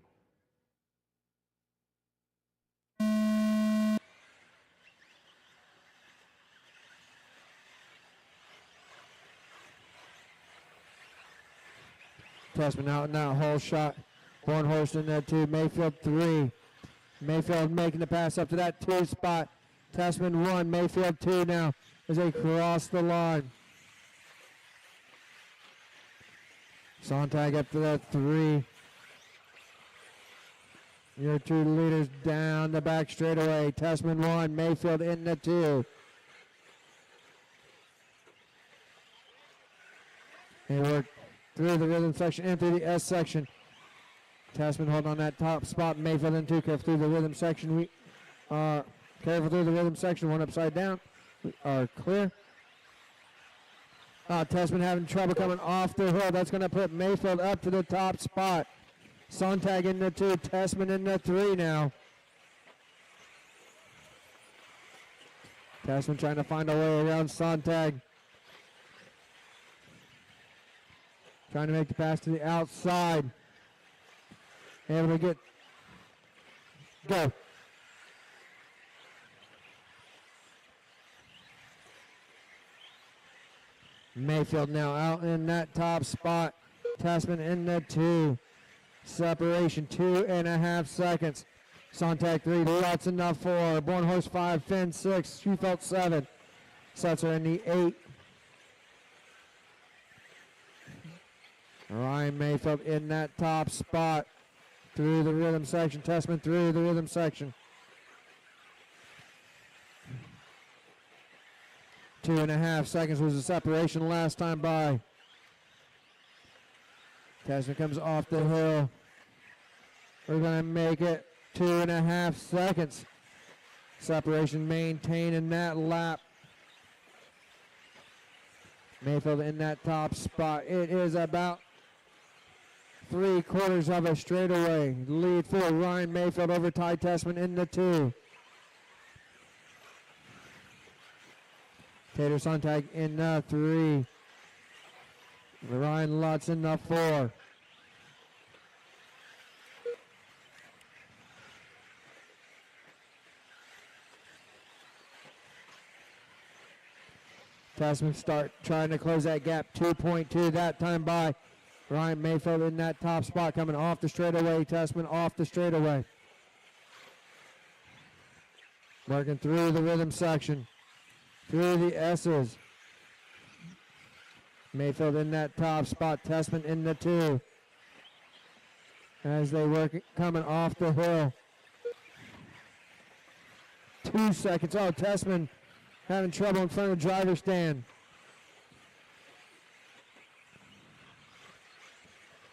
Tessman out now, whole shot. Bornhorst in there too. Mayfield 3. Mayfield making the pass up to that 2 spot. Tessman 1, Mayfield 2 now as they cross the line. Sontag up to that 3. Your 2 leaders down the back straightaway. Tessman 1, Mayfield in the 2. They work through the rhythm section and through the S section. Tessman holding on that top spot. Mayfield in 2 careful through the rhythm section. We are careful through the rhythm section. One upside down. We are clear. Tessman having trouble coming off the hill. That's going to put Mayfield up to the top spot. Sontag in the 2. Tessman in the 3 now. Tessman trying to find a way around Sontag. Trying to make the pass to the outside. Able to get. Go. Mayfield now out in that top spot. Tessman in the 2. Separation 2.5 seconds. Sontag 3. Lutz in the 4. Bornhorst 5. Finn 6. Schufelt 7. Setzer in the 8. Ryan Mayfield in that top spot. through the rhythm section. Tessman through the rhythm section. 2.5 seconds was the separation last time by. Tessman comes off the hill. We're going to make it 2.5 seconds. Separation maintained in that lap. Mayfield in that top spot. It is about 3/4 of a straightaway. Lead for Ryan Mayfield over Ty Tessman in the 2. Tater Sontag in the 3. Ryan Lutz in the 4. Tessman start trying to close that gap. 2.2 that time by Ryan Mayfield in that top spot, coming off the straightaway. Tessman off the straightaway. Working through the rhythm section. Through the S's. Mayfield in that top spot. Tessman in the 2. As they work coming off the hill. 2 seconds. Oh, Tessman having trouble in front of the driver's stand.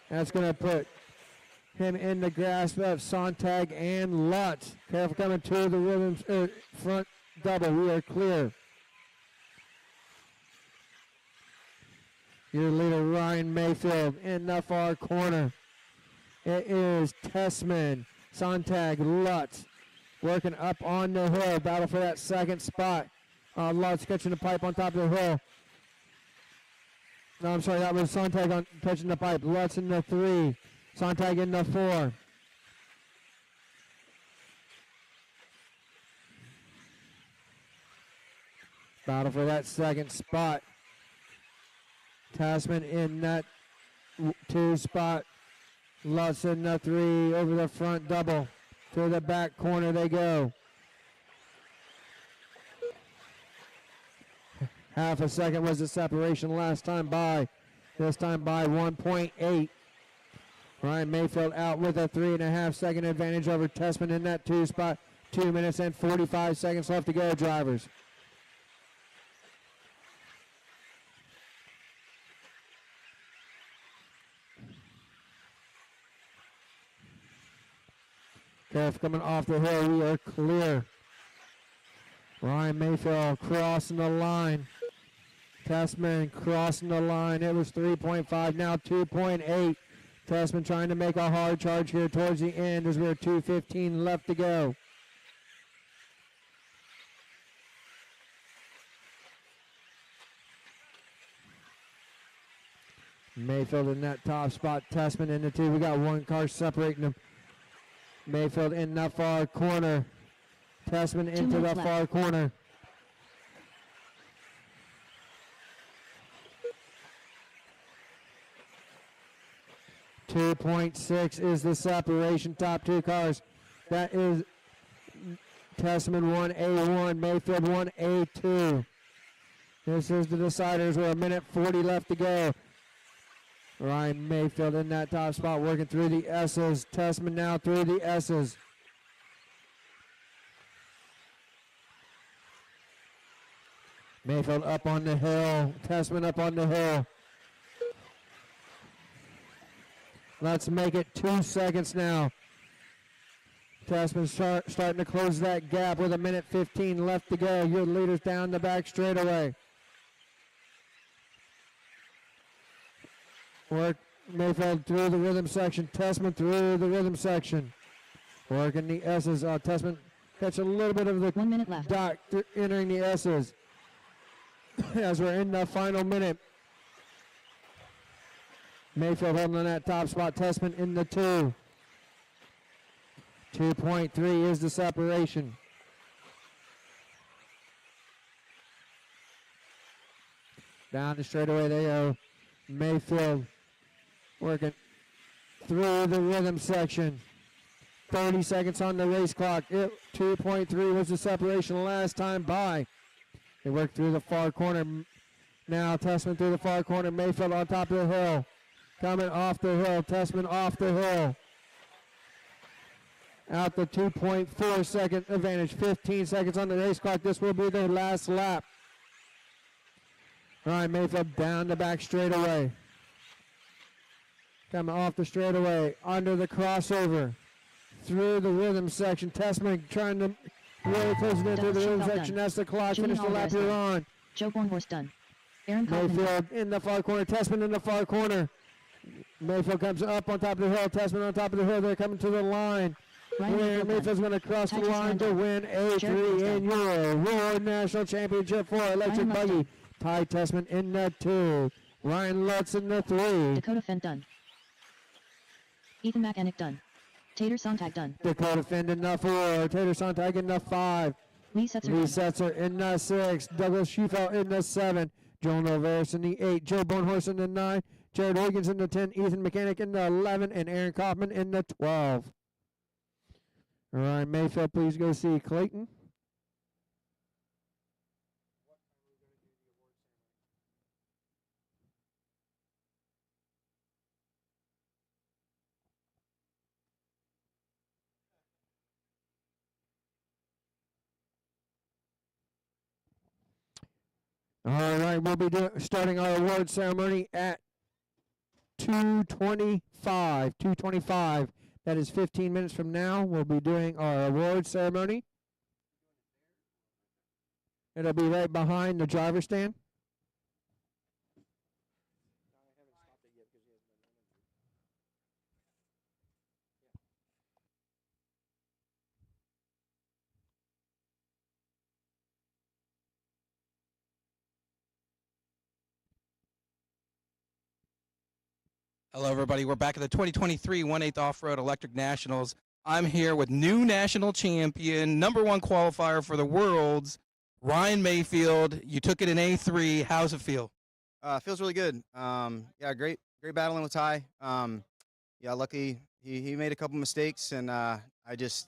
That's going to put him in the grasp of Sontag and Lutz. Careful coming to the rhythm front double. We are clear. Your leader, Ryan Mayfield, in the far corner. It is Tessman, Sontag, Lutz, working up on the hill. Battle for that second spot. Lutz catching the pipe on top of the hill. No, I'm sorry, that was Sontag on catching the pipe. Lutz in the 3. Sontag in the 4. Battle for that second spot. Tessman in that 2 spot. Lutz in the 3 over the front double. To the back corner they go. Half a second was the separation last time by. This time by 1.8. Ryan Mayfield out with a 3.5 second advantage over Tessman in that 2 spot. 2 minutes and 45 seconds left to go, drivers. Careful coming off the hill. We are clear. Ryan Mayfield crossing the line. Tessman crossing the line. It was 3.5, now 2.8. Tessman trying to make a hard charge here towards the end as we're 2:15 left to go. Mayfield in that top spot. Tessman in the 2. We got one car separating them. Mayfield in the far corner. Tessman into the far corner. .6 is the separation. Top 2 cars. That is Tessman 1A1, Mayfield 1A2. This is the deciders. We're 1:40 left to go. Ryan Mayfield in that top spot, working through the S's. Tessman now through the S's. Mayfield up on the hill. Tessman up on the hill. Let's make it 2 seconds now. Tessman starting to close that gap with 1:15 left to go. Your leaders down the back straightaway. Work Mayfield through the rhythm section. Tessman through the rhythm section. Working the S's. Tessman catch a little bit of the 1 minute left. dot entering the S's. As we're in the final minute. Mayfield holding on that top spot. Tessman in the 2. 2.3 is the separation. Down the straightaway they go. Mayfield working through the rhythm section. 30 seconds on the race clock. 2.3 was the separation last time by. They work through the far corner. Now Tessman through the far corner. Mayfield on top of the hill. Coming off the hill. Tessman off the hill. out the 2.4 second advantage. 15 seconds on the race clock. This will be their last lap. Ryan Mayfield down the back straightaway. Coming off the straightaway, under the crossover, through the rhythm section. Tessman trying to really close it in through the rhythm section. That's the clock. Julian Finish the lap Alvarez you're done. on. Joe Bornhorst done. Aaron Kaufman done. Mayfield in the far corner. Tessman in the far corner. Mayfield comes up on top of the hill. Tessman on top of the hill. They're coming to the line. Ryan Mayfield Mayfield's going to cross the Titus line to Randall. win a Jared 3 in Euro World National Championship for Electric Ryan Lutz Buggy. done. Ty Tessman in the 2. Ryan Lutz in the 3. Dakota Fenn done. Ethan McAnick done. Tater Sontag done. Dakota Finn in the 4. Tater Sontag in the 5. Lee Setzer Lee done. Setzer in the 6. Douglas Schufelt in the 7. Joan Alvarez in the 8. Joe Bonehorse in the 9. Jared Wiggins in the 10. Ethan Mechanic in the 11. And Aaron Kaufman in the 12. All right, Mayfield, please go see Clayton. All right, we'll be starting our award ceremony at 2:25. 2:25. That is 15 minutes from now. We'll be doing our award ceremony. It'll be right behind the driver's stand. Hello, everybody. We're back at the 2023 1/8 Off-Road Electric Nationals. I'm here with new national champion, #1 qualifier for the Worlds, Ryan Mayfield. You took it in A3. How's it feel? Feels really good. Yeah, great battling with Ty. Yeah, lucky he made a couple mistakes, and I just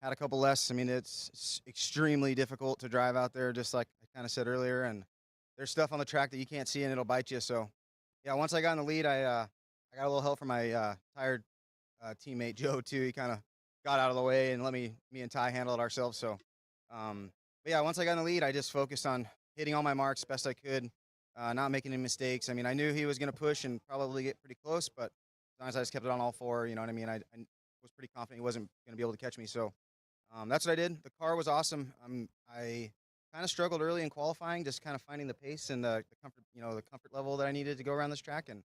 had a couple less. I mean, it's extremely difficult to drive out there, just like I kind of said earlier, and there's stuff on the track that you can't see, and it'll bite you. So, yeah, once I got in the lead, I got a little help from my tired teammate Joe too. He kind of got out of the way and let me and Ty handle it ourselves. So, but yeah, once I got in the lead, I just focused on hitting all my marks best I could, not making any mistakes. I mean, I knew he was going to push and probably get pretty close, but as long as I just kept it on all 4, you know what I mean. I was pretty confident he wasn't going to be able to catch me. So that's what I did. The car was awesome. I kind of struggled early in qualifying, just kind of finding the pace and the comfort, the comfort level that I needed to go around this track. And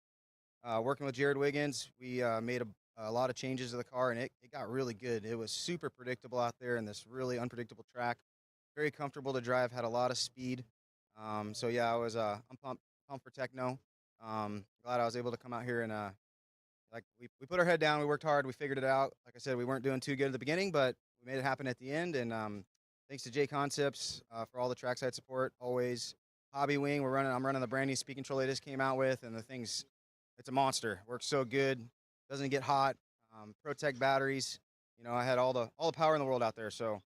working with Jared Wiggins, we made a lot of changes to the car, and it got really good. It was super predictable out there in this really unpredictable track. Very comfortable to drive, had a lot of speed. So yeah, I'm pumped for Techno. Glad I was able to come out here and we put our head down, we worked hard, we figured it out. Like I said, we weren't doing too good at the beginning, but we made it happen at the end. And thanks to J Concepts for all the trackside support. Always Hobby Wing. I'm running the brand new speed control they just came out with, and it's a monster. Works so good. Doesn't get hot. Protect batteries. I had all the power in the world out there. So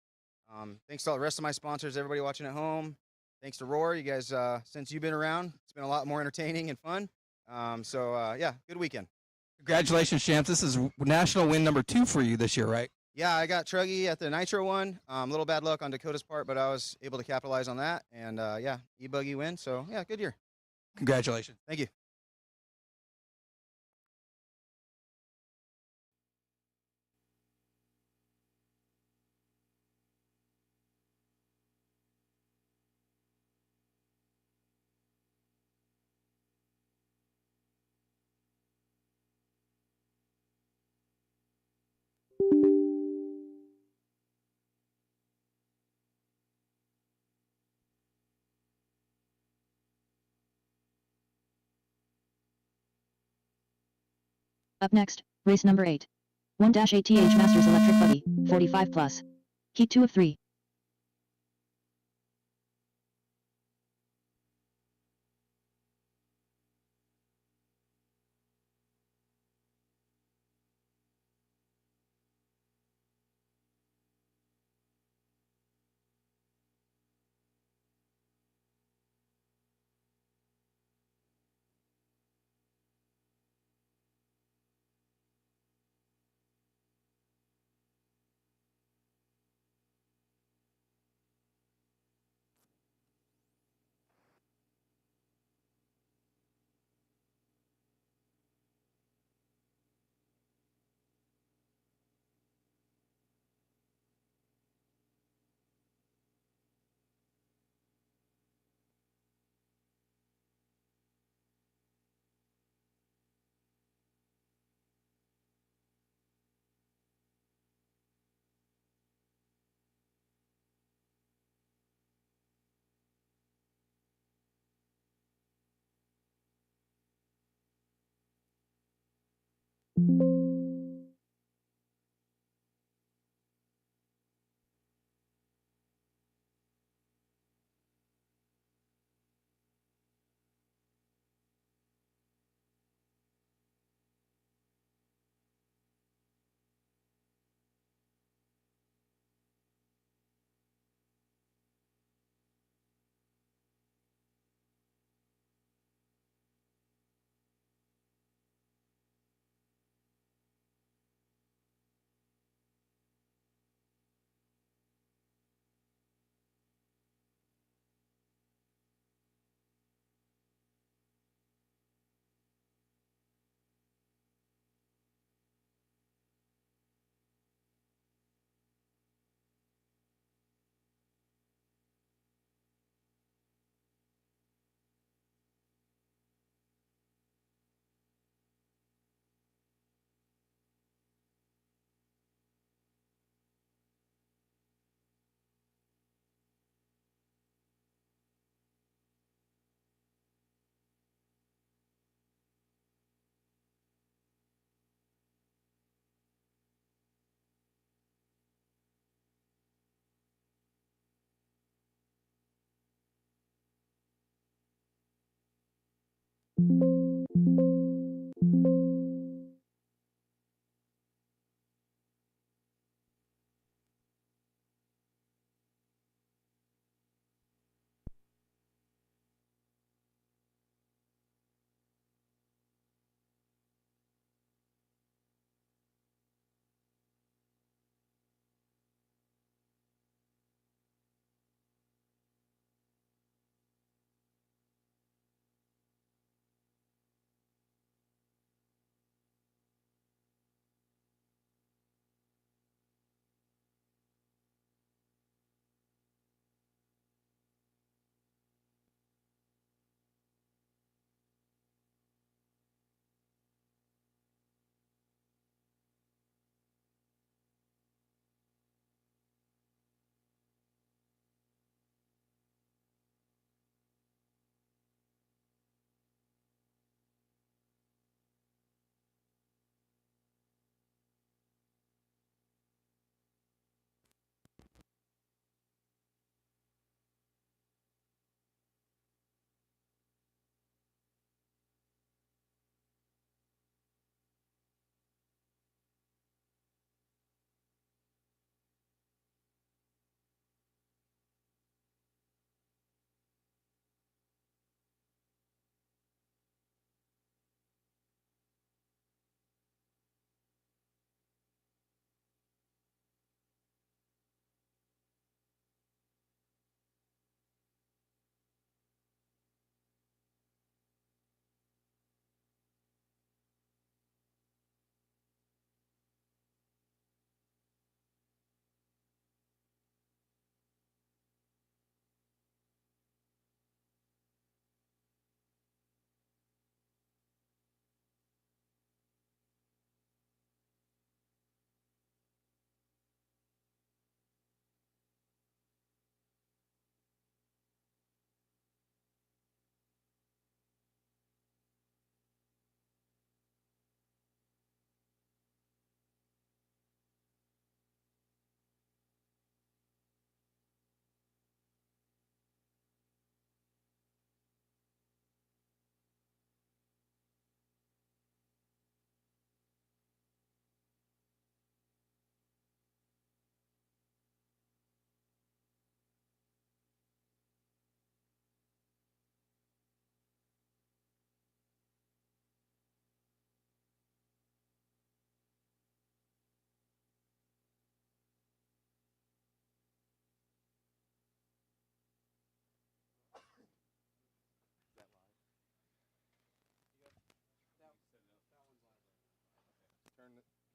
thanks to all the rest of my sponsors, everybody watching at home. Thanks to Roar. You guys, since you've been around, it's been a lot more entertaining and fun. Yeah, good weekend. Congratulations, champs. This is national win #2 for you this year, right? Yeah, I got Truggy at the Nitro one. A little bad luck on Dakota's part, but I was able to capitalize on that. And yeah, E-Buggy win. So yeah, good year. Congratulations. Thank you. Up next, race number 8. 1-8th Masters Electric Buggy, 45 plus. Heat 2 of 3.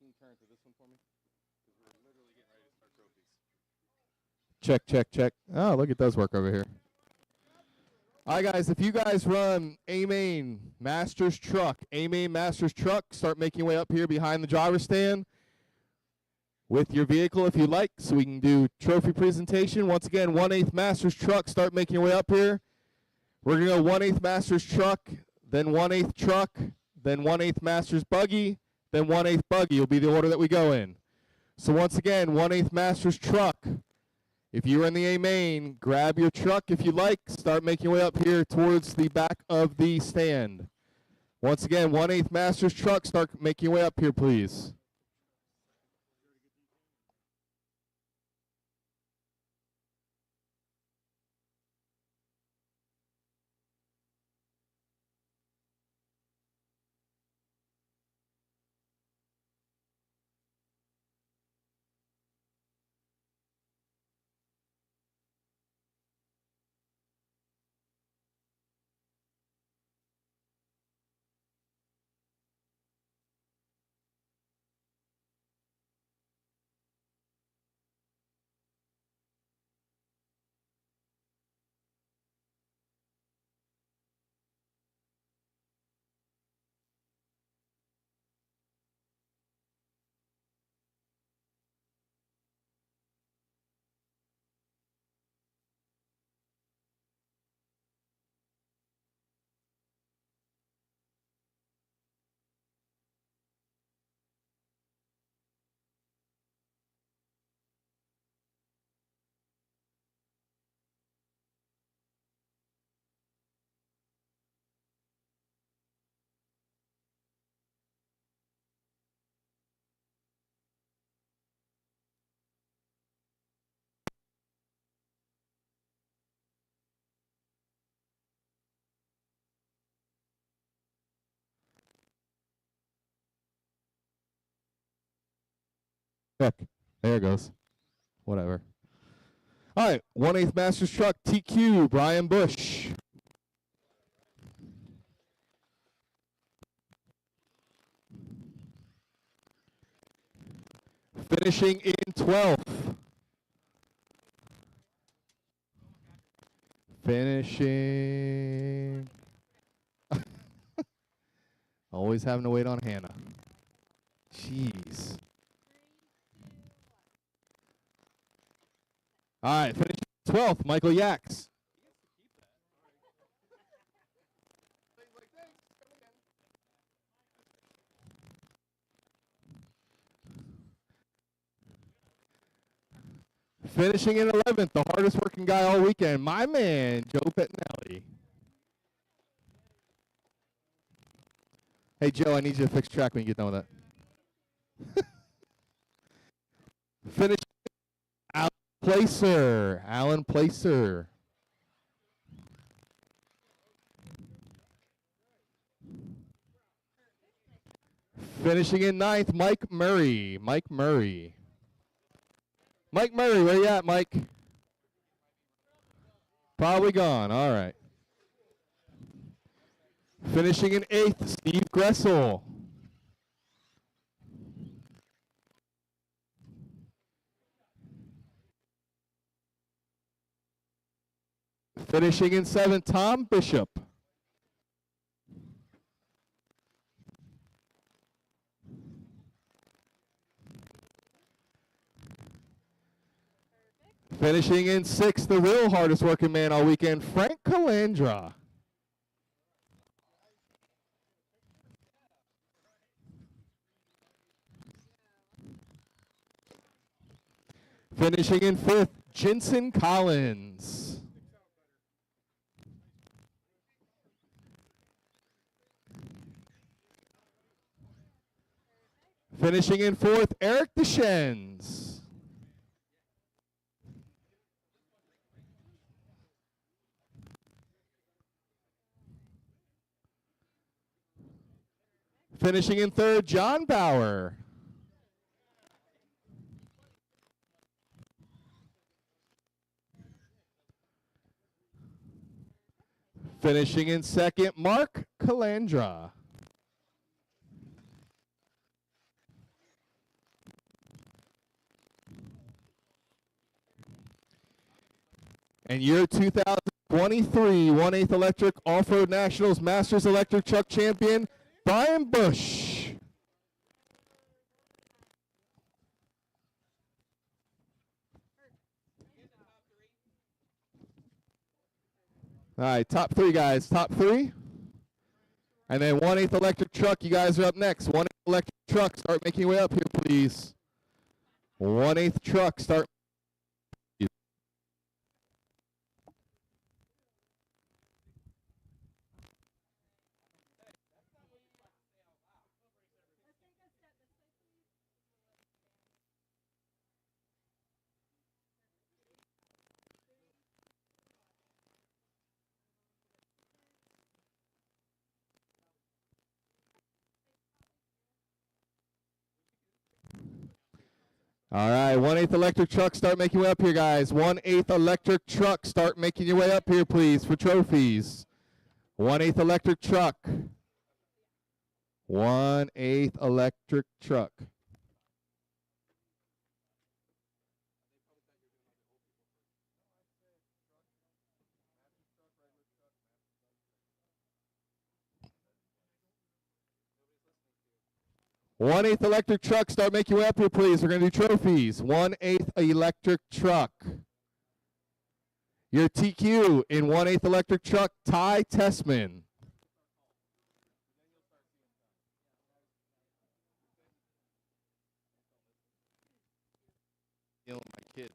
Can you turn to this one for me? Because we're literally getting ready to start trophies. Check, check, check. Oh, look, it does work over here. All right, guys, if you guys run A-main Masters truck, A-main Masters truck, start making your way up here behind the driver's stand with your vehicle if you like, so we can do trophy presentation. Once again, 1/8 Masters truck, start making your way up here. We're going to go 1/8 Masters truck, then 1/8 truck, then 1/8 Masters buggy, then 1/8 Buggy will be the order that we go in. So once again, 1/8 Masters truck. If you're in the A-main, grab your truck if you like. Start making your way up here towards the back of the stand. Once again, 1/8 Masters truck, start making your way up here, please. Check. There it goes. Whatever. All right, 1/8 Masters truck, TQ, Brian Bush. Finishing in 12th. Finishing. Always having to wait on Hannah. Jeez. All right, finishing 12th, Michael Yaks. Finishing in 11th, the hardest working guy all weekend, my man, Joe Pettinelli. Hey, Joe, I need you to fix track when you get done with that. Finishing Alan Placer. Alan Placer. Finishing in 9th, Mike Murray. Mike Murray. Mike Murray, where you at, Mike? Probably gone. All right. Finishing in 8th, Steve Gressel. Finishing in 7th, Tom Bishop. Finishing in 6th, the real hardest working man all weekend, Frank Calandra. Finishing in 5th, Jensen Collins. Finishing in 4th, Eric Deschennes. Finishing in 3rd, John Bauer. Finishing in 2nd, Mark Calandra. And your 2023 1/8 Electric Off-Road Nationals Masters Electric Truck Champion, Brian Bush. All right, top 3 guys, top 3. And then 1/8 Electric Truck, you guys are up next. 1/8 electric truck, start making your way up here, please. 1/8 truck, start. All right, 1/8 electric truck, start making your way up here, guys. 1/8 electric truck, start making your way up here, please, for trophies. 1/8 electric truck. 1/8 electric truck. One-eighth electric truck, start making your way up here, please. We're going to do trophies. 1/8 electric truck. Your TQ in 1/8 electric truck, Ty Tessman. My kid.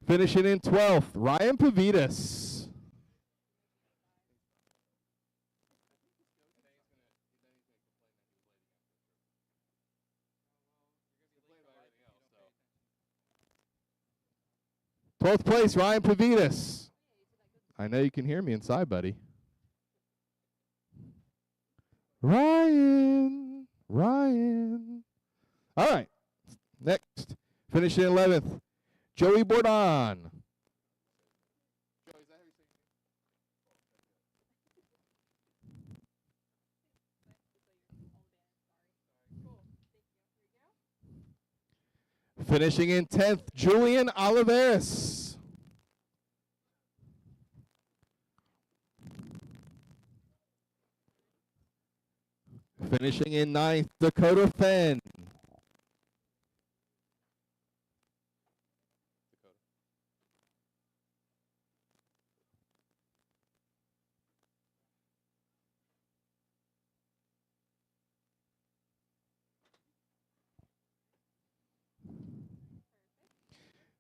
Finishing in 12th, Ryan Pavitas. Twelfth place, Ryan Pavitas. I know you can hear me inside, buddy. Ryan. All right, next, finishing in 11th, Joey Bordon. Finishing in 10th, Julian Oliveras. Finishing in 9th, Dakota Fenn.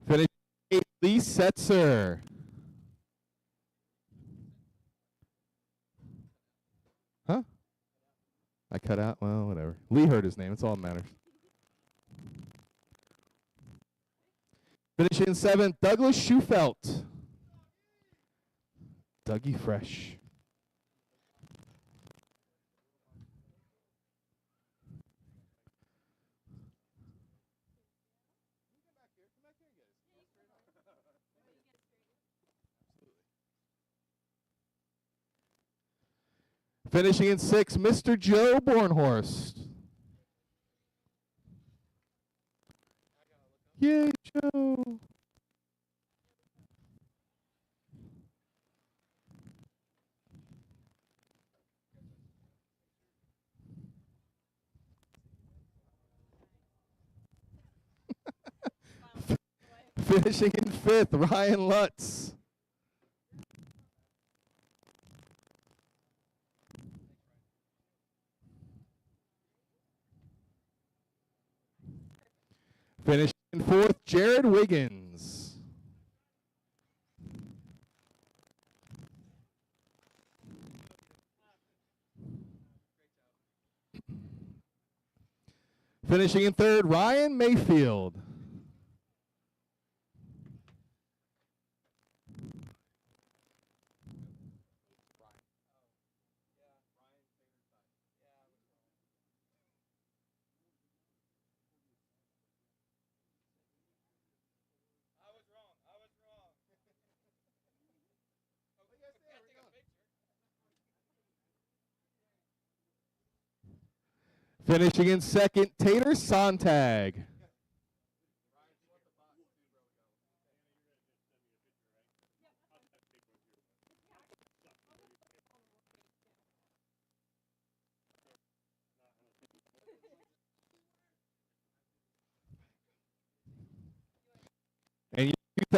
Finishing 8th, Lee Setzer. Huh? I cut out? Well, whatever. Lee heard his name. It's all that matters. Finishing 7th, Douglas Schufelt. Dougie Fresh. Finishing in 6th, Mr. Joe Bornhorst. Yay, Joe. Finishing in 5th, Ryan Lutz. Finishing in 4th, Jared Wiggins. Finishing in 3rd, Ryan Mayfield. Finishing in 2nd, Tater Sontag.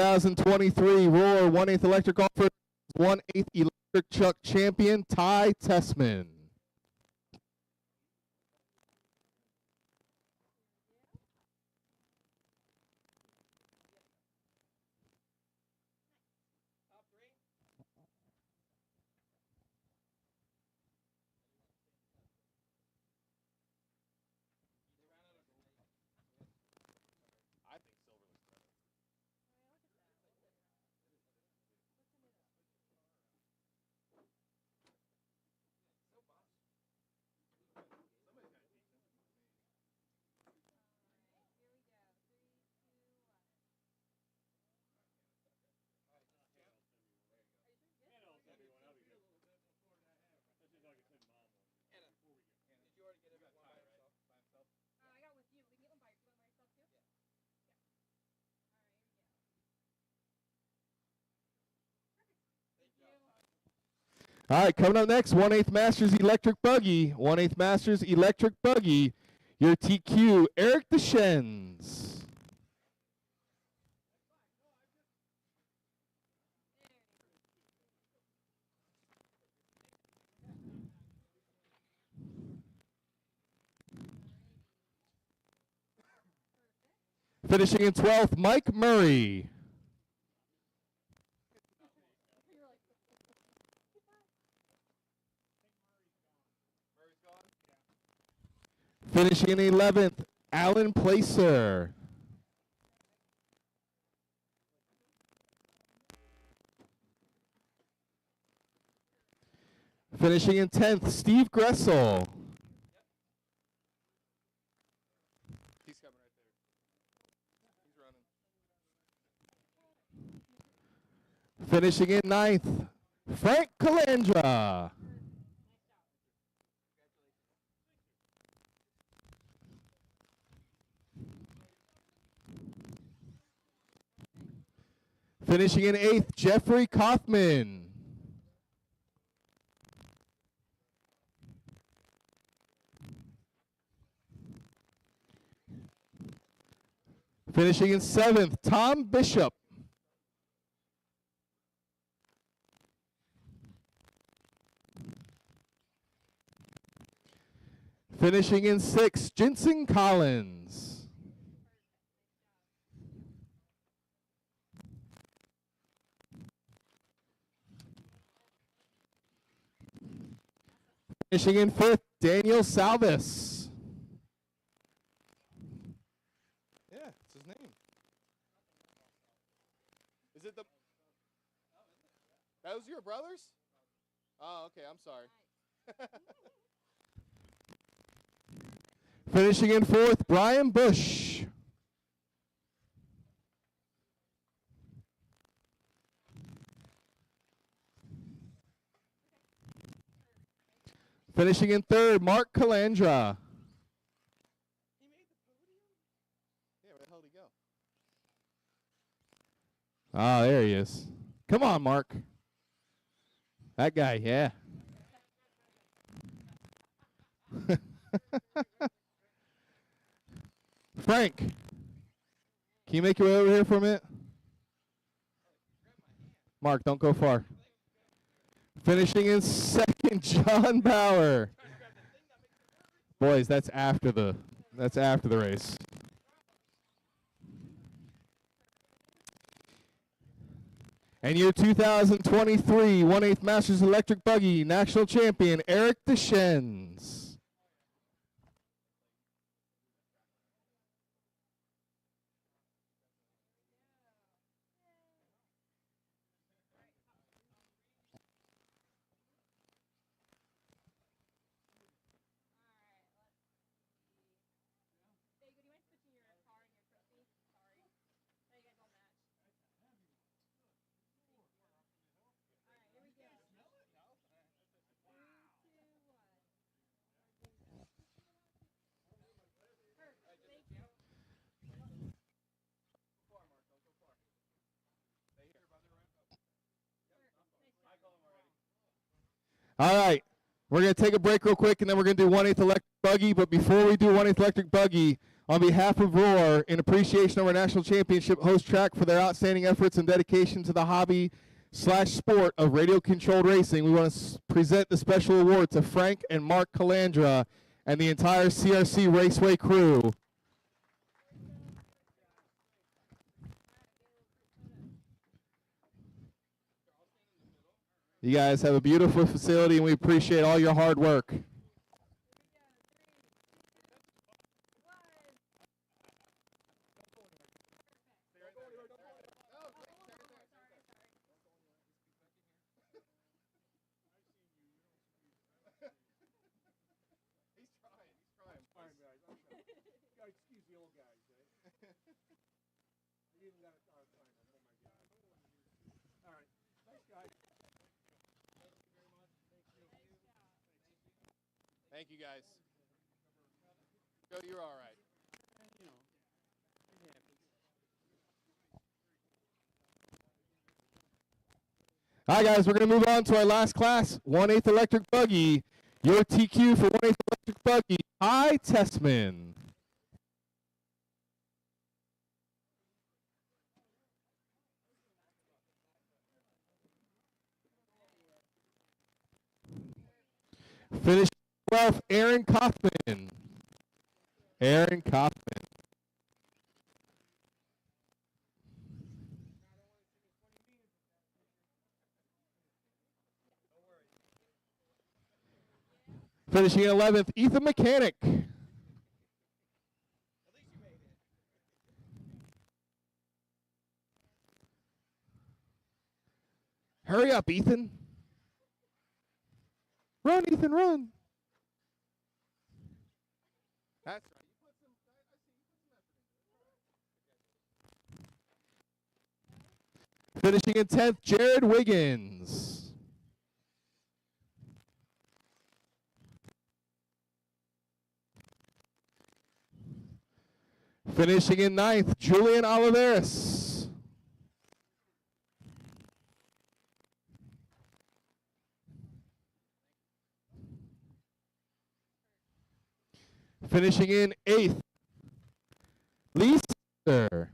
2023 Roar 1/8 Electric Off-Road 1/8 Electric Truck Champion, Ty Tessman. All right, coming up next, 1/8 Masters Electric Buggy. 1/8 Masters Electric Buggy. Your TQ, Eric Deschennes. Finishing in 12th, Mike Murray. Finishing in 11th, Alan Placer. Finishing in 10th, Steve Gressel. He's coming right there. He's running. Finishing in 9th, Frank Calandra. Finishing in 8th, Jeffrey Kaufman. Finishing in 7th, Tom Bishop. Finishing in 6th, Jensen Collins. Finishing in 5th, Daniel Salvis. Yeah, it's his name. Is it the? That was your brother's? Oh, okay. I'm sorry. Finishing in 4th, Brian Bush. Finishing in 3rd, Mark Calandra. He made the podium? Yeah, where the hell did he go? Ah, there he is. Come on, Mark. That guy, yeah. Frank, can you make your way over here for a minute? Mark, don't go far. Finishing in 2nd, John Bauer. Boys, that's after the race. And your 2023 1/8 Masters Electric Buggy National Champion, Eric Deschennes. All right, we're going to take a break real quick, and then we're going to do 1/8 Electric Buggy. But before we do 1/8 Electric Buggy, On behalf of Roar, in appreciation of our national championship host track for their outstanding efforts and dedication to the hobby/sport of radio-controlled racing, we want to present the special award to Frank and Mark Calandra and the entire CRC Raceway crew. You guys have a beautiful facility, and we appreciate all your hard work. Excuse the old guys, eh? You even got a car sign. Oh my God. All right. Thanks, guys. Thank you very much. Thank you, guys. Joe, you're all right. You know, it happens. All right, guys, we're going to move on to our last class, 1/8 electric buggy. Your TQ for 1/8 electric buggy, Ty Tessman. Finish 12th, Aaron Kaufman. Aaron Kaufman. Finishing 11th, Ethan Mechanic. Hurry up, Ethan. Run, Ethan, run. That's right. Finishing in 10th, Jared Wiggins. Finishing in 9th, Julian Oliveris. Finishing in 8th, Lee Sister.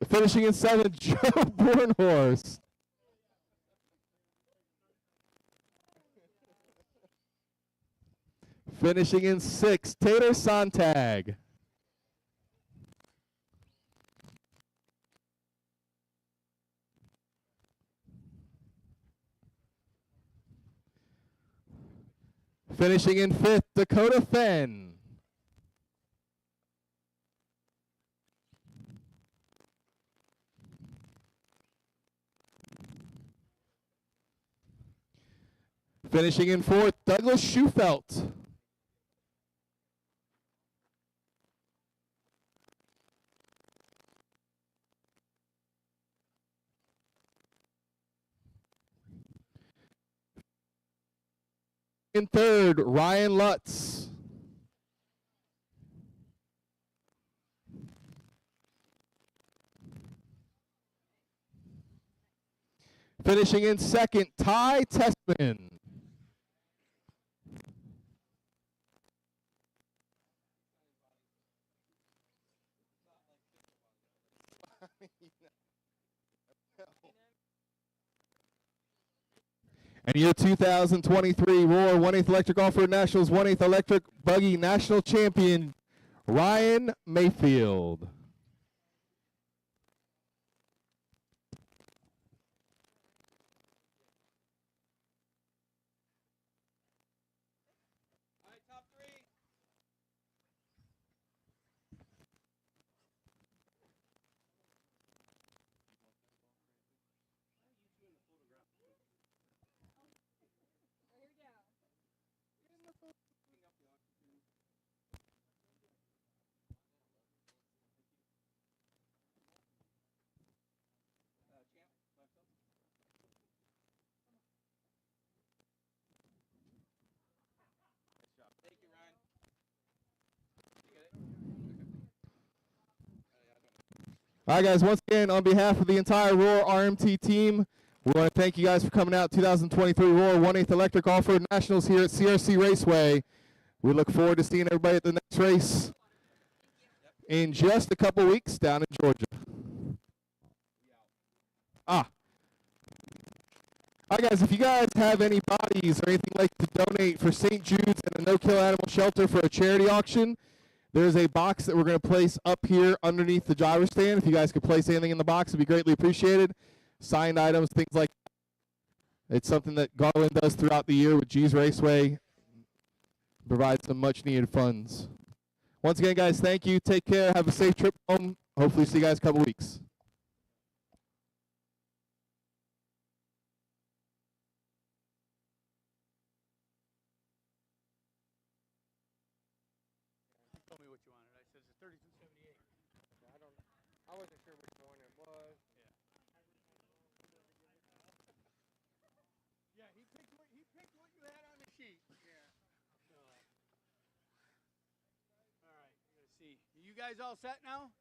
Finishing in 7th, Joe Bornhorst. Finishing in 6th, Tater Sontag. Finishing in 5th, Dakota Fenn. Finishing in 4th, Douglas Schufelt. In 3rd, Ryan Lutz. Finishing in 2nd, Ty Tessman. And your 2023 Roar 1/8 Electric Offroad Nationals 1/8 Electric Buggy National Champion, Ryan Mayfield. All right, guys, once again, on behalf of the entire Roar RMT team, we want to thank you guys for coming out 2023 Roar 1/8 Electric Off-Road Nationals here at CRC Raceway. We look forward to seeing everybody at the next race in just a couple weeks down in Georgia. All right, guys, if you guys have any bodies or anything like to donate for St. Jude's and the No Kill Animal Shelter for a charity auction, there's a box that we're going to place up here underneath the driver's stand. If you guys could place anything in the box, it'd be greatly appreciated. Signed items, things like that. It's something that Garland does throughout the year with G's Raceway. Provides some much-needed funds. Once again, guys, thank you. Take care. Have a safe trip home. Hopefully see you guys in a couple weeks. Told me what you wanted. I said it's 3278. I wasn't sure which one it was. Yeah, he picked what you had on the sheet. Yeah. So, all right, let's see. You guys all set now?